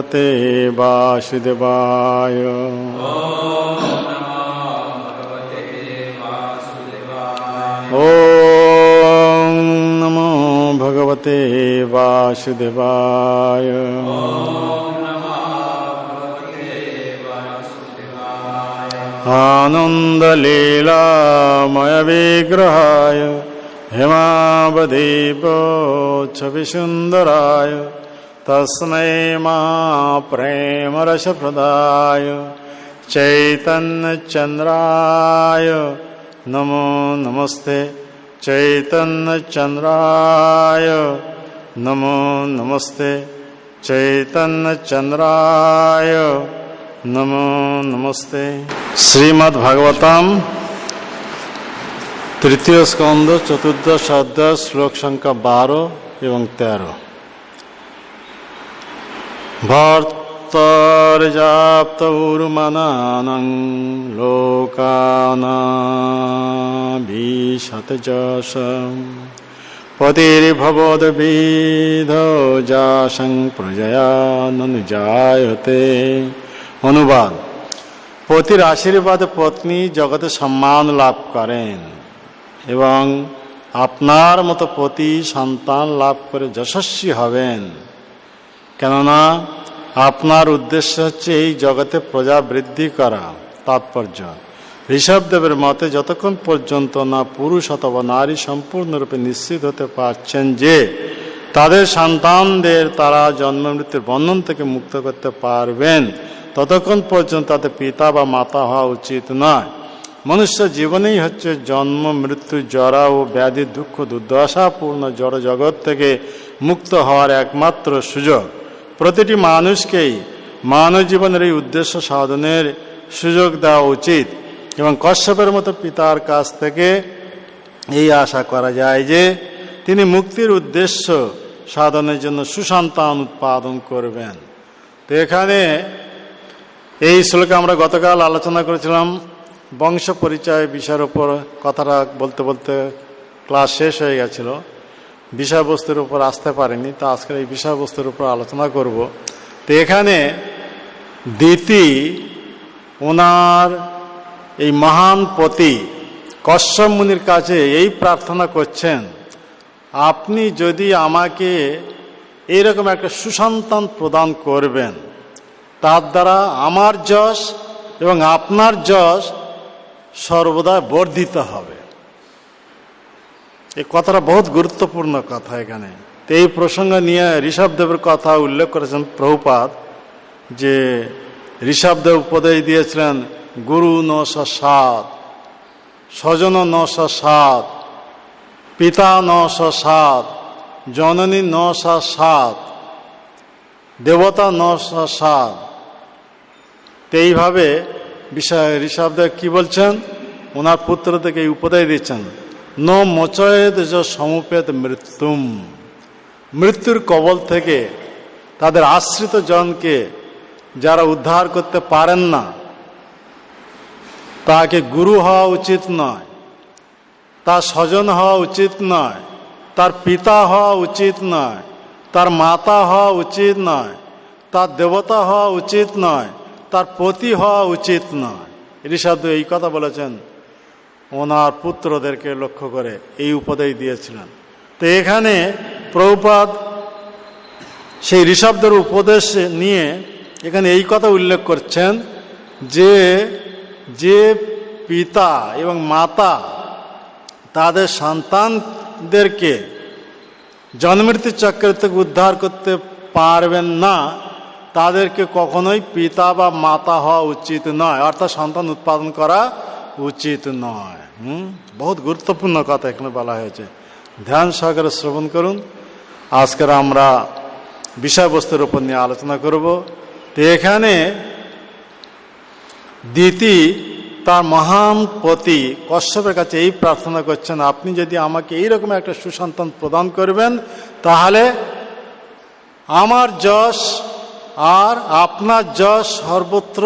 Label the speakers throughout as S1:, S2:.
S1: भगवते वासुदेवाय। ॐ नमो भगवते वासुदेवाय। आनन्दलीलामय विग्रहाय हेमावदीपोच्छविसुन्दराय तस्मै महाप्रेमरसप्रदाय चैतन्यचन्द्राय नमो नमस्ते। चैतन्यचन्द्राय नमो नमस्ते। चैतन्यचन्द्राय नमो नमस्ते। श्रीमद्भागवतम तृतीय स्कंद चतुर्दश अध्याय श्लोक संख्या 12 एवं 13। भर्तर्जाप्तौर्मनानं लोकानाभीशतजसं पतिर्भवद्विधो जासं प्रजया ननुजायते। অনুবাদ। পতির আশীর্বাদে পত্নী জগতে সম্মান লাভ করেন এবং আপনার মতো পতি সন্তান লাভ করে যশস্বী হবেন, কেননা আপনার উদ্দেশ্য হচ্ছে এই জগতে প্রজা বৃদ্ধি করা। তাৎপর্য: ঋষভদেবের মতে যতক্ষণ পর্যন্ত না পুরুষ অথবা নারী সম্পূর্ণরূপে নিশ্চিত হতে পারছেন যে তাদের সন্তানদের তারা জন্ম মৃত্যুর বন্ধন থেকে মুক্ত করতে পারবেন, ততক্ষণ পর্যন্ত তাদের পিতা বা মাতা হওয়া উচিত নয়। মনুষ্য জীবনেই হচ্ছে জন্ম মৃত্যু জরা ও ব্যাধি দুঃখ দুর্দশাপূর্ণ জড় জগৎ থেকে মুক্ত হওয়ার একমাত্র সুযোগ। প্রতিটি মানুষকেই মানব জীবনের এই উদ্দেশ্য সাধনের সুযোগ দেওয়া উচিত এবং কশ্যপের মতো পিতার কাছ থেকে এই আশা করা যায় যে তিনি মুক্তির উদ্দেশ্য সাধনের জন্য সুসন্তান উৎপাদন করবেন। তো এখানে এই শ্লোকে আমরা গতকাল আলোচনা করেছিলাম বংশ পরিচয় বিষয়ের উপর। কথাটা বলতে বলতে ক্লাস শেষ হয়ে গেছিল, বিষয়বস্তুর উপর আসতে পারিনি। তো আজকের এই বিষয়বস্তুর উপর আলোচনা করব। তো এখানে দিতি ওনার এই মহান পতি কশ্যপ মুনির কাছে এই প্রার্থনা করছেন, আপনি যদি আমাকে এইরকম একটা সুসন্তান প্রদান করবেন, তার দ্বারা আমার যশ এবং আপনার যশ সর্বদা বর্ধিত হবে। এই কথাটা বহুত গুরুত্বপূর্ণ কথা। এখানে তো এই প্রসঙ্গ নিয়ে ঋষভদেবের কথা উল্লেখ করেছেন প্রভুপাদ, যে ঋষভদেব উপদেশ দিয়েছিলেন গুরু ৯০৭, স্বজন ৯০৭, পিতা ৯০৭, জননী ৯০৭, দেবতা ৯০৭। তো এইভাবে ঋষভদেব কি বলছেন, ওনার পুত্রদেরকে এই উপদেশ দিচ্ছেন, ন মোচয়েদ সমুপেত মৃত্যুম। মৃত্যুর কবল থেকে তাদের আশ্রিত জনকে যারা উদ্ধার করতে পারেন না, তাকে গুরু হওয়া উচিত নয়, তার স্বজন হওয়া উচিত নয়, তার পিতা হওয়া উচিত নয়, তার মাতা হওয়া উচিত নয়, তার দেবতা হওয়া উচিত নয়, তার পতি হওয়া উচিত নয়। ঋষভদেব এই কথা বলেছেন, ওনার পুত্রদেরকে লক্ষ্য করে এই উপদেশ দিয়েছিলেন। তো এখানে প্রভুপাদ সেই ঋষভদের উপদেশ নিয়ে এখানে এই কথা উল্লেখ করছেন যে যে পিতা এবং মাতা তাদের সন্তানদেরকে জন্মমৃত্যু চক্র থেকে উদ্ধার করতে পারবেন না, তাদেরকে কখনোই পিতা বা মাতা হওয়া উচিত নয়, অর্থাৎ সন্তান উৎপাদন করা উচিত নয়। বহুত গুরুত্বপূর্ণ কথা এখানে বলা হয়েছে, ধ্যান সহকারে শ্রবণ করুন। আজকের আমরা বিষয়বস্তুর উপর নিয়ে আলোচনা করব। তো এখানে দিতি তার মহান পতি কশ্যপের কাছে এই প্রার্থনা করছেন, আপনি যদি আমাকে এইরকম একটা সুসন্তান প্রদান করবেন, তাহলে আমার যশ আর আপনার যশ সর্বত্র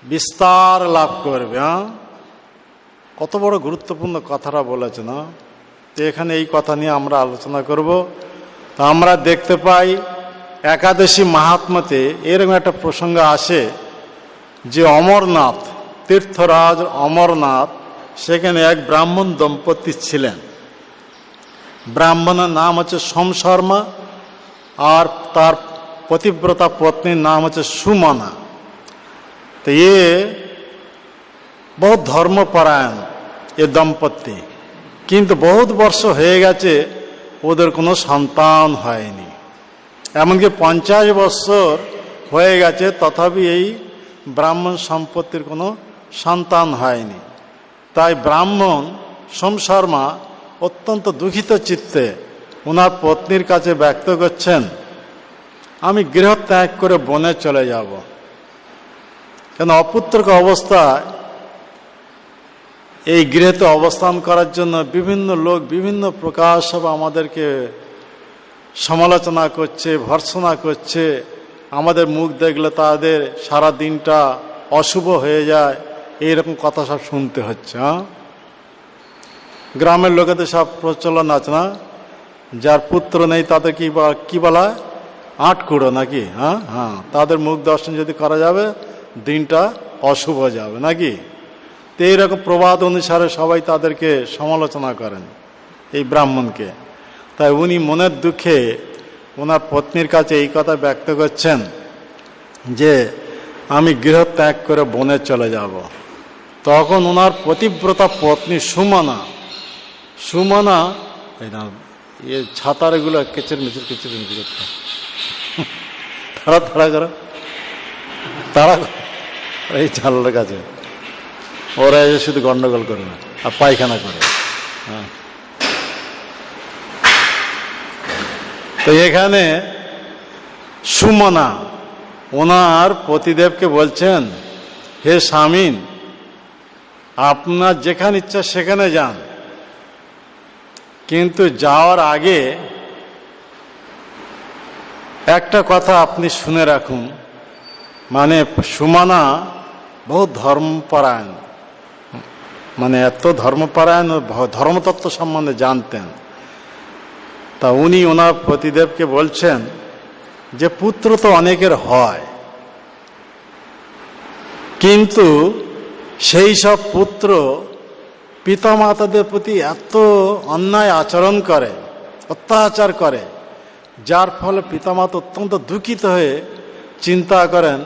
S1: বিস্তার লাভ করবে। কত বড় গুরুত্বপূর্ণ কথাটা বলেছে না? তো এখানে এই কথা নিয়ে আমরা আলোচনা করব। তা আমরা দেখতে পাই একাদশী মাহাত্ম্যতে এরকম একটা প্রসঙ্গ আসে যে অমরনাথ, তীর্থরাজ অমরনাথ, সেখানে এক ব্রাহ্মণ দম্পতি ছিলেন। ব্রাহ্মণের নাম হচ্ছে সোম শর্মা, আর তার পতিব্রতা পত্নীর নাম হচ্ছে সুমনা। তো বহুত ধর্মপরায়ণ এ দম্পতি, কিন্তু বহুত বর্ষ হয়ে গেছে ওদের কোনো সন্তান হয়নি। এমনকি 50 বছর হয়ে গেছে, তথাপি এই ব্রাহ্মণ সম্পত্তির কোনো সন্তান হয়নি। তাই ব্রাহ্মণ সোম শর্মা অত্যন্ত দুঃখিত চিত্তে ওনার পত্নীর কাছে ব্যক্ত করছেন, আমি গৃহ ত্যাগ করে বনে চলে যাব। কেন অপুত্রক অবস্থায় এই গৃহেতে অবস্থান করার জন্য বিভিন্ন লোক বিভিন্ন প্রকার সব আমাদেরকে সমালোচনা করছে, ভর্ৎসনা করছে। আমাদের মুখ দেখলে তাদের সারা দিনটা অশুভ হয়ে যায়, এইরকম কথা সব শুনতে হচ্ছে। গ্রামের লোকেদের সব প্রচলন আছে না, যার পুত্র নেই তাদের কি বলা, আটকুড়ো নাকি? হ্যাঁ, তাদের মুখ দর্শন যদি করা যাবে দিনটা অশুভ যাবে নাকি? তো এইরকম প্রবাদ অনুসারে সবাই তাদেরকে সমালোচনা করেন এই ব্রাহ্মণকে। তাই উনি মনের দুঃখে ওনার পত্নীর কাছে এই কথা ব্যক্ত করছেন যে আমি গৃহ ত্যাগ করে বনে চলে যাব। তখন ওনার পতিব্রতা পত্নী সুমনা এই না ছাতার এগুলো কেচের মিচের করতে তারা এই জানলার কাছে ওরা এসে শুধু গন্ডগোল করে না আর পায়খানা করে। হ্যাঁ, তো এখানে সুমনা ওনার পতিদেবকে বলছেন, হে স্বামীন, আপনার যেখানে ইচ্ছা সেখানে যান, কিন্তু যাওয়ার আগে একটা কথা আপনি শুনে রাখুন। মানে সুমনা বহু ধর্মপরায়ণ, মানে এত ধর্মপরায়ণ, ধর্মতত্ত্ব সম্বন্ধে জানতেন। তা উনি ওনার পতিদেবকে বলছেন যে পুত্র তো অনেকের হয়, কিন্তু সেই সব পুত্র পিতামাতাদের প্রতি এত অন্যায় আচরণ করে, অত্যাচার করে, যার ফলে পিতামাতা অত্যন্ত দুঃখিত হয়ে চিন্তা করেন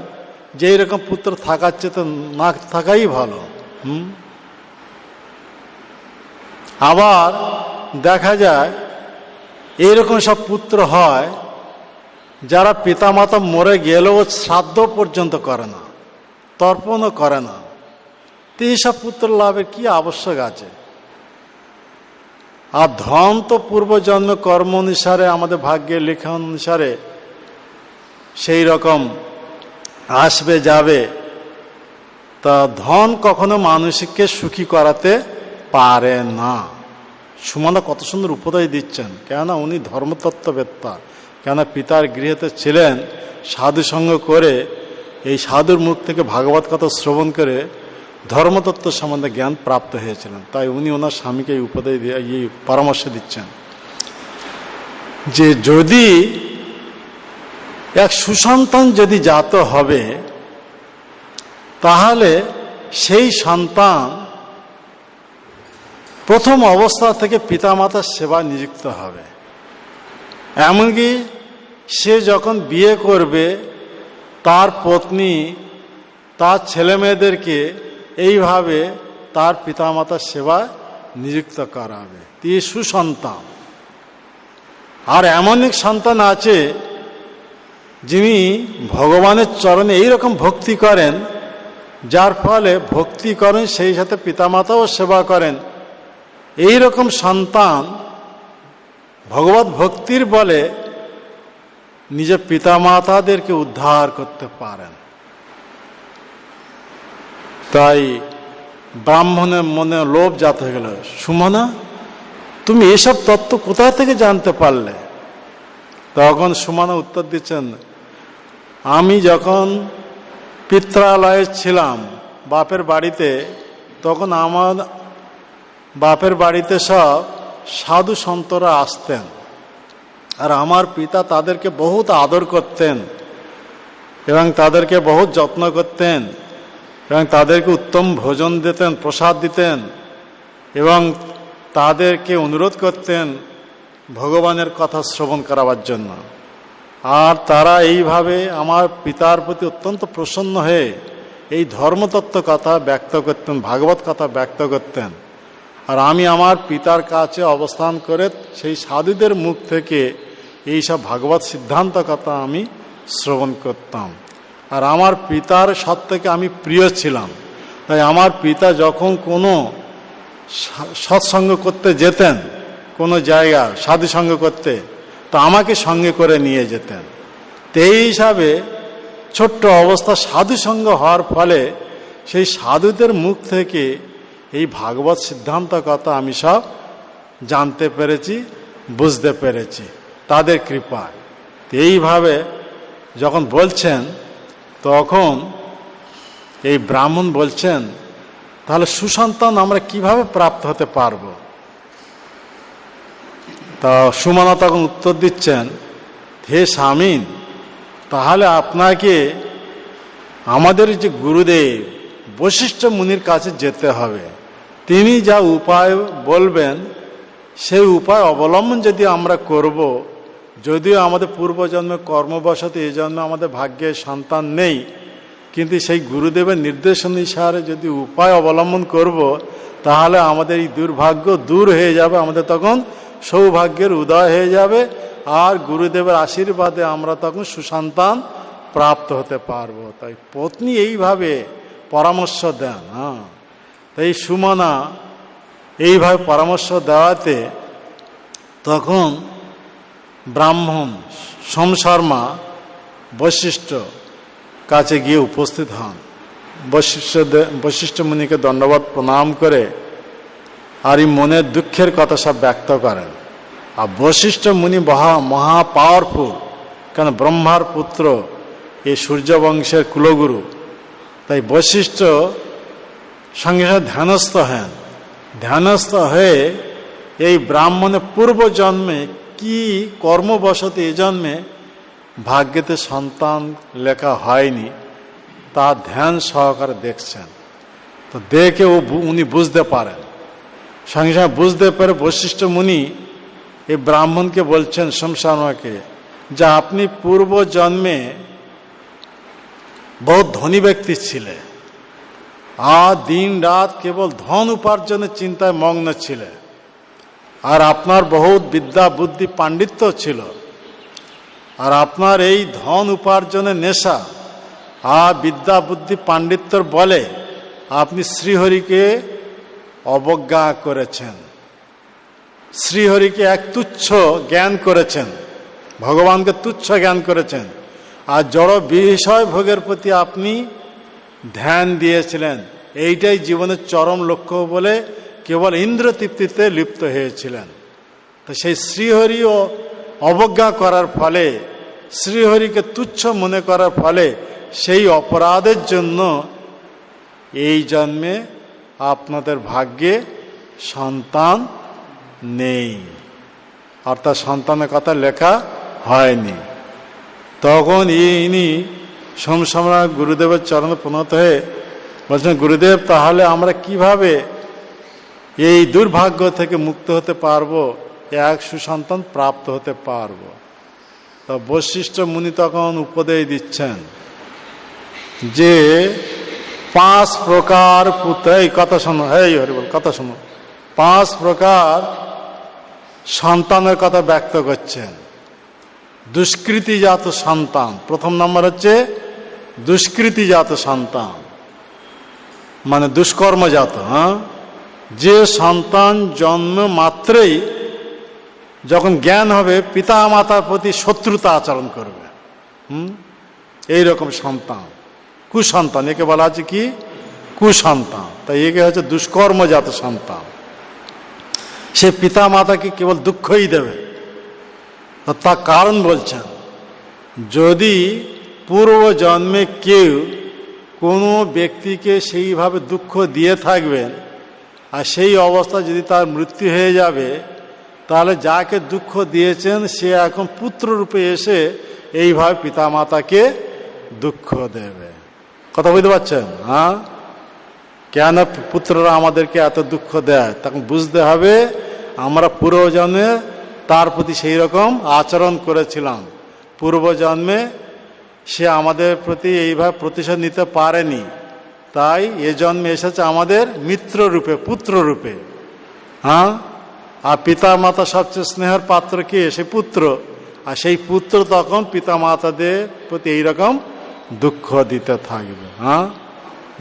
S1: যে এইরকম পুত্র থাকার চেয়ে তো না থাকাই ভালো। আবার দেখা যায় এইরকম সব পুত্র হয় যারা পিতামাতা মরে গেলেও শ্রাদ্ধ পর্যন্ত করে না, তর্পণও করে না। তো এইসব পুত্র লাভের কি আবশ্যক আছে? আর ধন তো পূর্বজন্ম কর্ম অনুসারে, আমাদের ভাগ্যের লেখা অনুসারে সেই রকম আসবে যাবে। তা ধন কখনো মানুষকে সুখী করাতে পারে না। সুমনা কত সুন্দর উপদেশ দিচ্ছেন, কেননা উনি ধর্মতত্ত্ববেত্তা। কেননা পিতার গৃহেতে ছিলেন, সাধুসঙ্গ করে এই সাধুর মুখ থেকে ভাগবত কথা শ্রবণ করে ধর্মতত্ত্ব সম্বন্ধে জ্ঞান প্রাপ্ত হয়েছিলেন। তাই উনি ওনার স্বামীকে এই উপদেশ দিয়ে এই পরামর্শ দিচ্ছেন যে যদি এক সুসন্তান যদি জাত হবে, তাহলে সেই সন্তান প্রথম অবস্থা থেকে পিতামাতার সেবা নিযুক্ত হবে। এমনকি সে যখন বিয়ে করবে, তার পত্নী তার ছেলেমেয়েদেরকে এইভাবে তার পিতামাতার সেবায় নিযুক্ত করাবে। তিনি সুসন্তান। আর এমন এক সন্তান আছে যিনি ভগবানের চরণে এইরকম ভক্তি করেন, যার ফলে ভক্তি করেন সেই সাথে পিতামাতাও সেবা করেন। এই রকম সন্তান ভগবত ভক্তির বলে নিজের পিতামাতাদেরকে উদ্ধার করতে পারেন। তাই ব্রাহ্মণের মনে লোভ জাত হয়ে গেল, সুমনা তুমি এসব তত্ত্ব কোথা থেকে জানতে পারলে? তখন সুমনা উত্তর দিচ্ছেন, আমি যখন পিত্রালয়ে ছিলাম বাপের বাড়িতে, তখন আমার বাপের বাড়িতে সব সাধু সন্তরা আসতেন। আর আমার পিতা তাদেরকে বহুত আদর করতেন এবং তাদেরকে বহুত যত্ন করতেন এবং তাদেরকে উত্তম ভোজন দিতেন, প্রসাদ দিতেন এবং তাদেরকে অনুরোধ করতেন ভগবানের কথা শ্রবণ করাবার জন্য। আর তারা এইভাবে আমার পিতার প্রতি অত্যন্ত প্রসন্ন হয়ে এই ধর্মতত্ত্ব কথা ব্যক্ত করতেন, ভাগবত কথা ব্যক্ত করতেন। আর আমি আমার পিতার কাছে অবস্থান করে সেই সাধুদের মুখ থেকে এইসব ভাগবত সিদ্ধান্ত কথা আমি শ্রবণ করতাম। আর আমার পিতার সত্ত্বেকে আমি প্রিয় ছিলাম, তাই আমার পিতা যখন কোনো সৎসঙ্গ করতে যেতেন, কোনো জায়গা সাধুসঙ্গ করতে, তো আমাকে সঙ্গে করে নিয়ে যেতেন। তো এই হিসাবে ছোট্ট অবস্থা সাধুসঙ্গ হওয়ার ফলে সেই সাধুদের মুখ থেকে এই ভাগবত সিদ্ধান্ত কথা আমি সব জানতে পেরেছি, বুঝতে পেরেছি তাদের কৃপায়। এইভাবে যখন বলছেন তখন এই ব্রাহ্মণ বলছেন, তাহলে সুসন্তান আমরা কিভাবে প্রাপ্ত হতে পারবো? তা সুমনা তখন উত্তর দিচ্ছেন, হে স্বামী, তাহলে আপনাকে আমাদের যে গুরুদেব বশিষ্ঠ মুনির কাছে যেতে হবে। তিনি যা উপায় বলবেন সেই উপায় অবলম্বন যদি আমরা করব, যদিও আমাদের পূর্বজন্মে কর্মবশত এই জন্য আমাদের ভাগ্যে সন্তান নেই, কিন্তু সেই গুরুদেবের নির্দেশ অনুসারে যদি উপায় অবলম্বন করব, তাহলে আমাদের এই দুর্ভাগ্য দূর হয়ে যাবে, আমাদের তখন সৌভাগ্যের উদয় হয়ে যাবে। আর গুরুদেবের আশীর্বাদে আমরা তখন সুসন্তান প্রাপ্ত হতে পারবো। তাই পত্নী এইভাবে পরামর্শ দেন। তাই সুমনা এইভাবে পরামর্শ দেওয়াতে তখন ব্রাহ্মণ সোমশর্মা বশিষ্ঠ কাছে গিয়ে উপস্থিত হন। বশিষ্ঠ মুনিকে দণ্ডবত প্রণাম করে আর এই মনের দুঃখের কথা সব ব্যক্ত করেন। আর বশিষ্ঠ মুনি মহা পাওয়ারফুল, কেন ব্রহ্মার পুত্র, এই সূর্যবংশের কুলগুরু। তাই বশিষ্ঠ সঙ্গে সঙ্গে ধ্যানস্থ হন। ধ্যানস্থ হয়ে এই ব্রাহ্মণের পূর্বজন্মে কি কর্মবশত এই জন্মে ভাগ্যেতে সন্তান লেখা হয়নি তা ধ্যান সহকারে দেখছেন। তো দেখে উনি বুঝতে পারেন, সঙ্গে সঙ্গে বুঝতে পেরে বশিষ্ঠ মুনি এই ব্রাহ্মণকে বলছেন, সোমশর্মাকে, যা আপনি পূর্ব জন্মে বহুত ধনী ব্যক্তি ছিলেন আর দিন রাত কেবল ধন উপার্জনের চিন্তায় মগ্ন ছিলেন, আর আপনার বহুত বিদ্যা বুদ্ধি পাণ্ডিত্য ছিল, আর আপনার এই ধন উপার্জনের নেশা আর বিদ্যা বুদ্ধি পাণ্ডিত্যর বলে আপনি শ্রীহরিকে অবজ্ঞা করেছেন, শ্রীহরিকে এক তুচ্ছ জ্ঞান করেছেন, ভগবানকে তুচ্ছ জ্ঞান করেছেন, আর জড় বিষয় ভোগের প্রতি আপনি ধ্যান দিয়েছিলেন। এইটাই জীবনের চরম লক্ষ্য বলে কেবল ইন্দ্র তৃপ্তিতে লিপ্ত হয়েছিলেন। তো সেই শ্রীহরিও অবজ্ঞা করার ফলে, শ্রীহরিকে তুচ্ছ মনে করার ফলে সেই অপরাধের জন্য এই জন্মে আপনাদের ভাগ্যে সন্তান নেই, অর্থাৎ সন্তানের কথা লেখা হয়নি। তখন ইনি সোমশর্মা গুরুদেবের চরণে প্রণত হয়ে বলছেন, গুরুদেব, তাহলে আমরা কিভাবে এই দুর্ভাগ্য থেকে মুক্ত হতে পারবো, এক সুসন্তান প্রাপ্ত হতে পারবো? তা বশিষ্ঠ মুনি তখন উপদেশ দিচ্ছেন যে 5 প্রকার পুত্র, এই কথা শোনো, কথা শোনো, 5 প্রকার সন্তানের কথা ব্যক্ত করছেন। দুষ্কৃতিজাত সন্তান, প্রথম নম্বর হচ্ছে দুষ্কৃতিজাত সন্তান, মানে দুষ্কর্মজাত। যে সন্তান জন্ম মাত্রই যখন জ্ঞান হবে পিতা মাতার প্রতি শত্রুতা আচরণ করবে, এইরকম সন্তান কুসন্তান, একে বলা আছে কি কুসন্তান। তাই একে হচ্ছে দুষ্কর্মজাত সন্তান। সে পিতা মাতাকে কেবল দুঃখই দেবে। তার কারণ বলছেন, যদি পূর্ব জন্মে কেউ কোনো ব্যক্তিকে সেইভাবে দুঃখ দিয়ে থাকবেন আর সেই অবস্থা যদি তার মৃত্যু হয়ে যাবে, তাহলে যাকে দুঃখ দিয়েছেন সে এখন পুত্র রূপে এসে এইভাবে পিতামাতাকে দুঃখ দেবে। কথা বুঝতে পারছেন? হ্যাঁ, কেন পুত্ররা আমাদেরকে এত দুঃখ দেয়? তখন বুঝতে হবে আমরা পূর্বজন্মে তার প্রতি সেই রকম আচরণ করেছিলাম। পূর্বজন্মে সে আমাদের প্রতি এইভাবে প্রতিশোধ নিতে পারেনি, তাই এ জন্মে এসেছে আমাদের মিত্র রূপে, পুত্র রূপে। হ্যাঁ, আর পিতা মাতা সবচেয়ে স্নেহের পাত্র কে? সে পুত্র। আর সেই পুত্র তখন পিতা মাতাদের প্রতি এইরকম দুঃখ দিতে থাকবে। হ্যাঁ,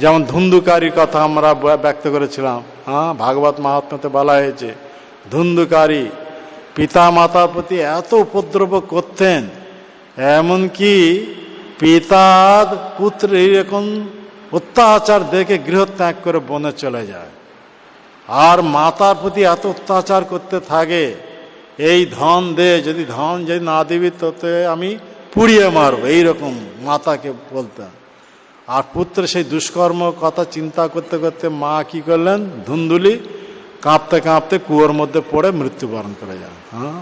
S1: যেমন ধুন্ধুকারীর কথা আমরা ব্যক্ত করেছিলাম। হ্যাঁ, ভাগবত মাহাত্ম্যতে বলা হয়েছে ধুন্ধুকারী পিতা মাতার প্রতি এত উপদ্রব করতেন, এমনকি পিতার পুত্র এইরকম অত্যাচার দেখে গৃহত্যাগ করে বনে চলে যায়। আর মাতার প্রতি এত অত্যাচার করতে থাকে, এই ধন দে, যদি ধন যদি না দিবি তোতে আমি পুড়িয়ে মারবো, এইরকম মাতাকে বলতেন। আর পুত্র সেই দুষ্কর্ম কথা চিন্তা করতে করতে মা কি করলেন? ধুন্দুলি কাঁপতে কাঁপতে কুয়োর মধ্যে পড়ে মৃত্যুবরণ করে যান। হ্যাঁ,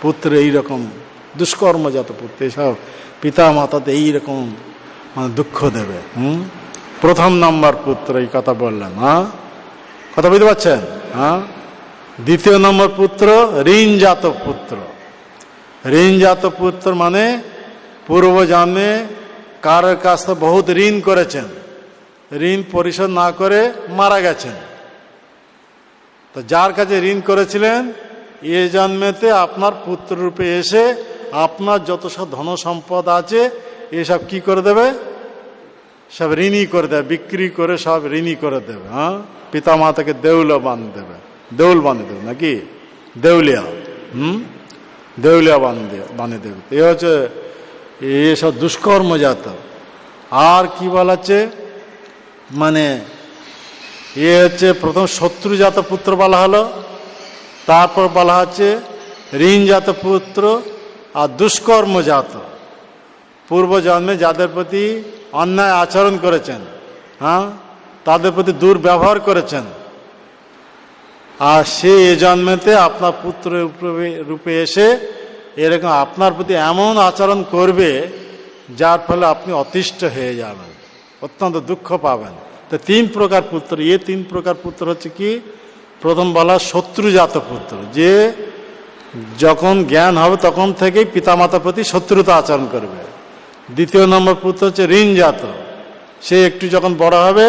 S1: পুত্র এইরকম দুষ্কর্মজাত পুত্র এসব পিতা মাতাতে এইরকম মানে দুঃখ দেবে। প্রথম নম্বর পুত্র এই কথা বললেন। হ্যাঁ, কথা বুঝতে পারছেন? হ্যাঁ, দ্বিতীয় নম্বর পুত্র ঋণজাত পুত্র। ঋণজাত পুত্র মানে পূর্বজন্মে কারোর কাছ থেকে বহুত ঋণ করেছেন, ঋণ পরিশোধ না করে মারা গেছেন। তো যার কাছে ঋণ করেছিলেন এ জন্মেতে আপনার পুত্র রূপে এসে আপনার যত সব ধন সম্পদ আছে এসব কি করে দেবে? সব ঋণী করে দেবে, বিক্রি করে সব ঋণী করে দেবে। হ্যাঁ, পিতা মাতাকে দেউল বানিয়ে দেবে, দেউল বানিয়ে দেবে নাকি দেউলিয়া। দেউলিয়া বানিয়ে দেবে। এ হচ্ছে এসব দুষ্কর্মজাত। আর কি বলাচ্ছে মানে এ হচ্ছে প্রথম শত্রুজাত পুত্র বলা হলো, তারপর বলা হচ্ছে ঋণজাত পুত্র আর দুষ্কর্মজাত। পূর্বজন্মে যাদের প্রতি অন্যায় আচরণ করেছেন, হ্যাঁ, তাদের প্রতি দুর্ব্যবহার করেছেন, আর সে এ জন্মেতে আপনার পুত্র রূপে এসে এরকম আপনার প্রতি এমন আচরণ করবে যার ফলে আপনি অতিষ্ঠ হয়ে যাবেন, অত্যন্ত দুঃখ পাবেন। তো তিন প্রকার পুত্র। তিন প্রকার পুত্র হচ্ছে কি? প্রথম বলা শত্রুজাত পুত্র, যে যখন জ্ঞান হবে তখন থেকেই পিতামাতার প্রতি শত্রুতা আচরণ করবে। দ্বিতীয় নম্বর পুত্র হচ্ছে ঋণজাত, সে একটু যখন বড় হবে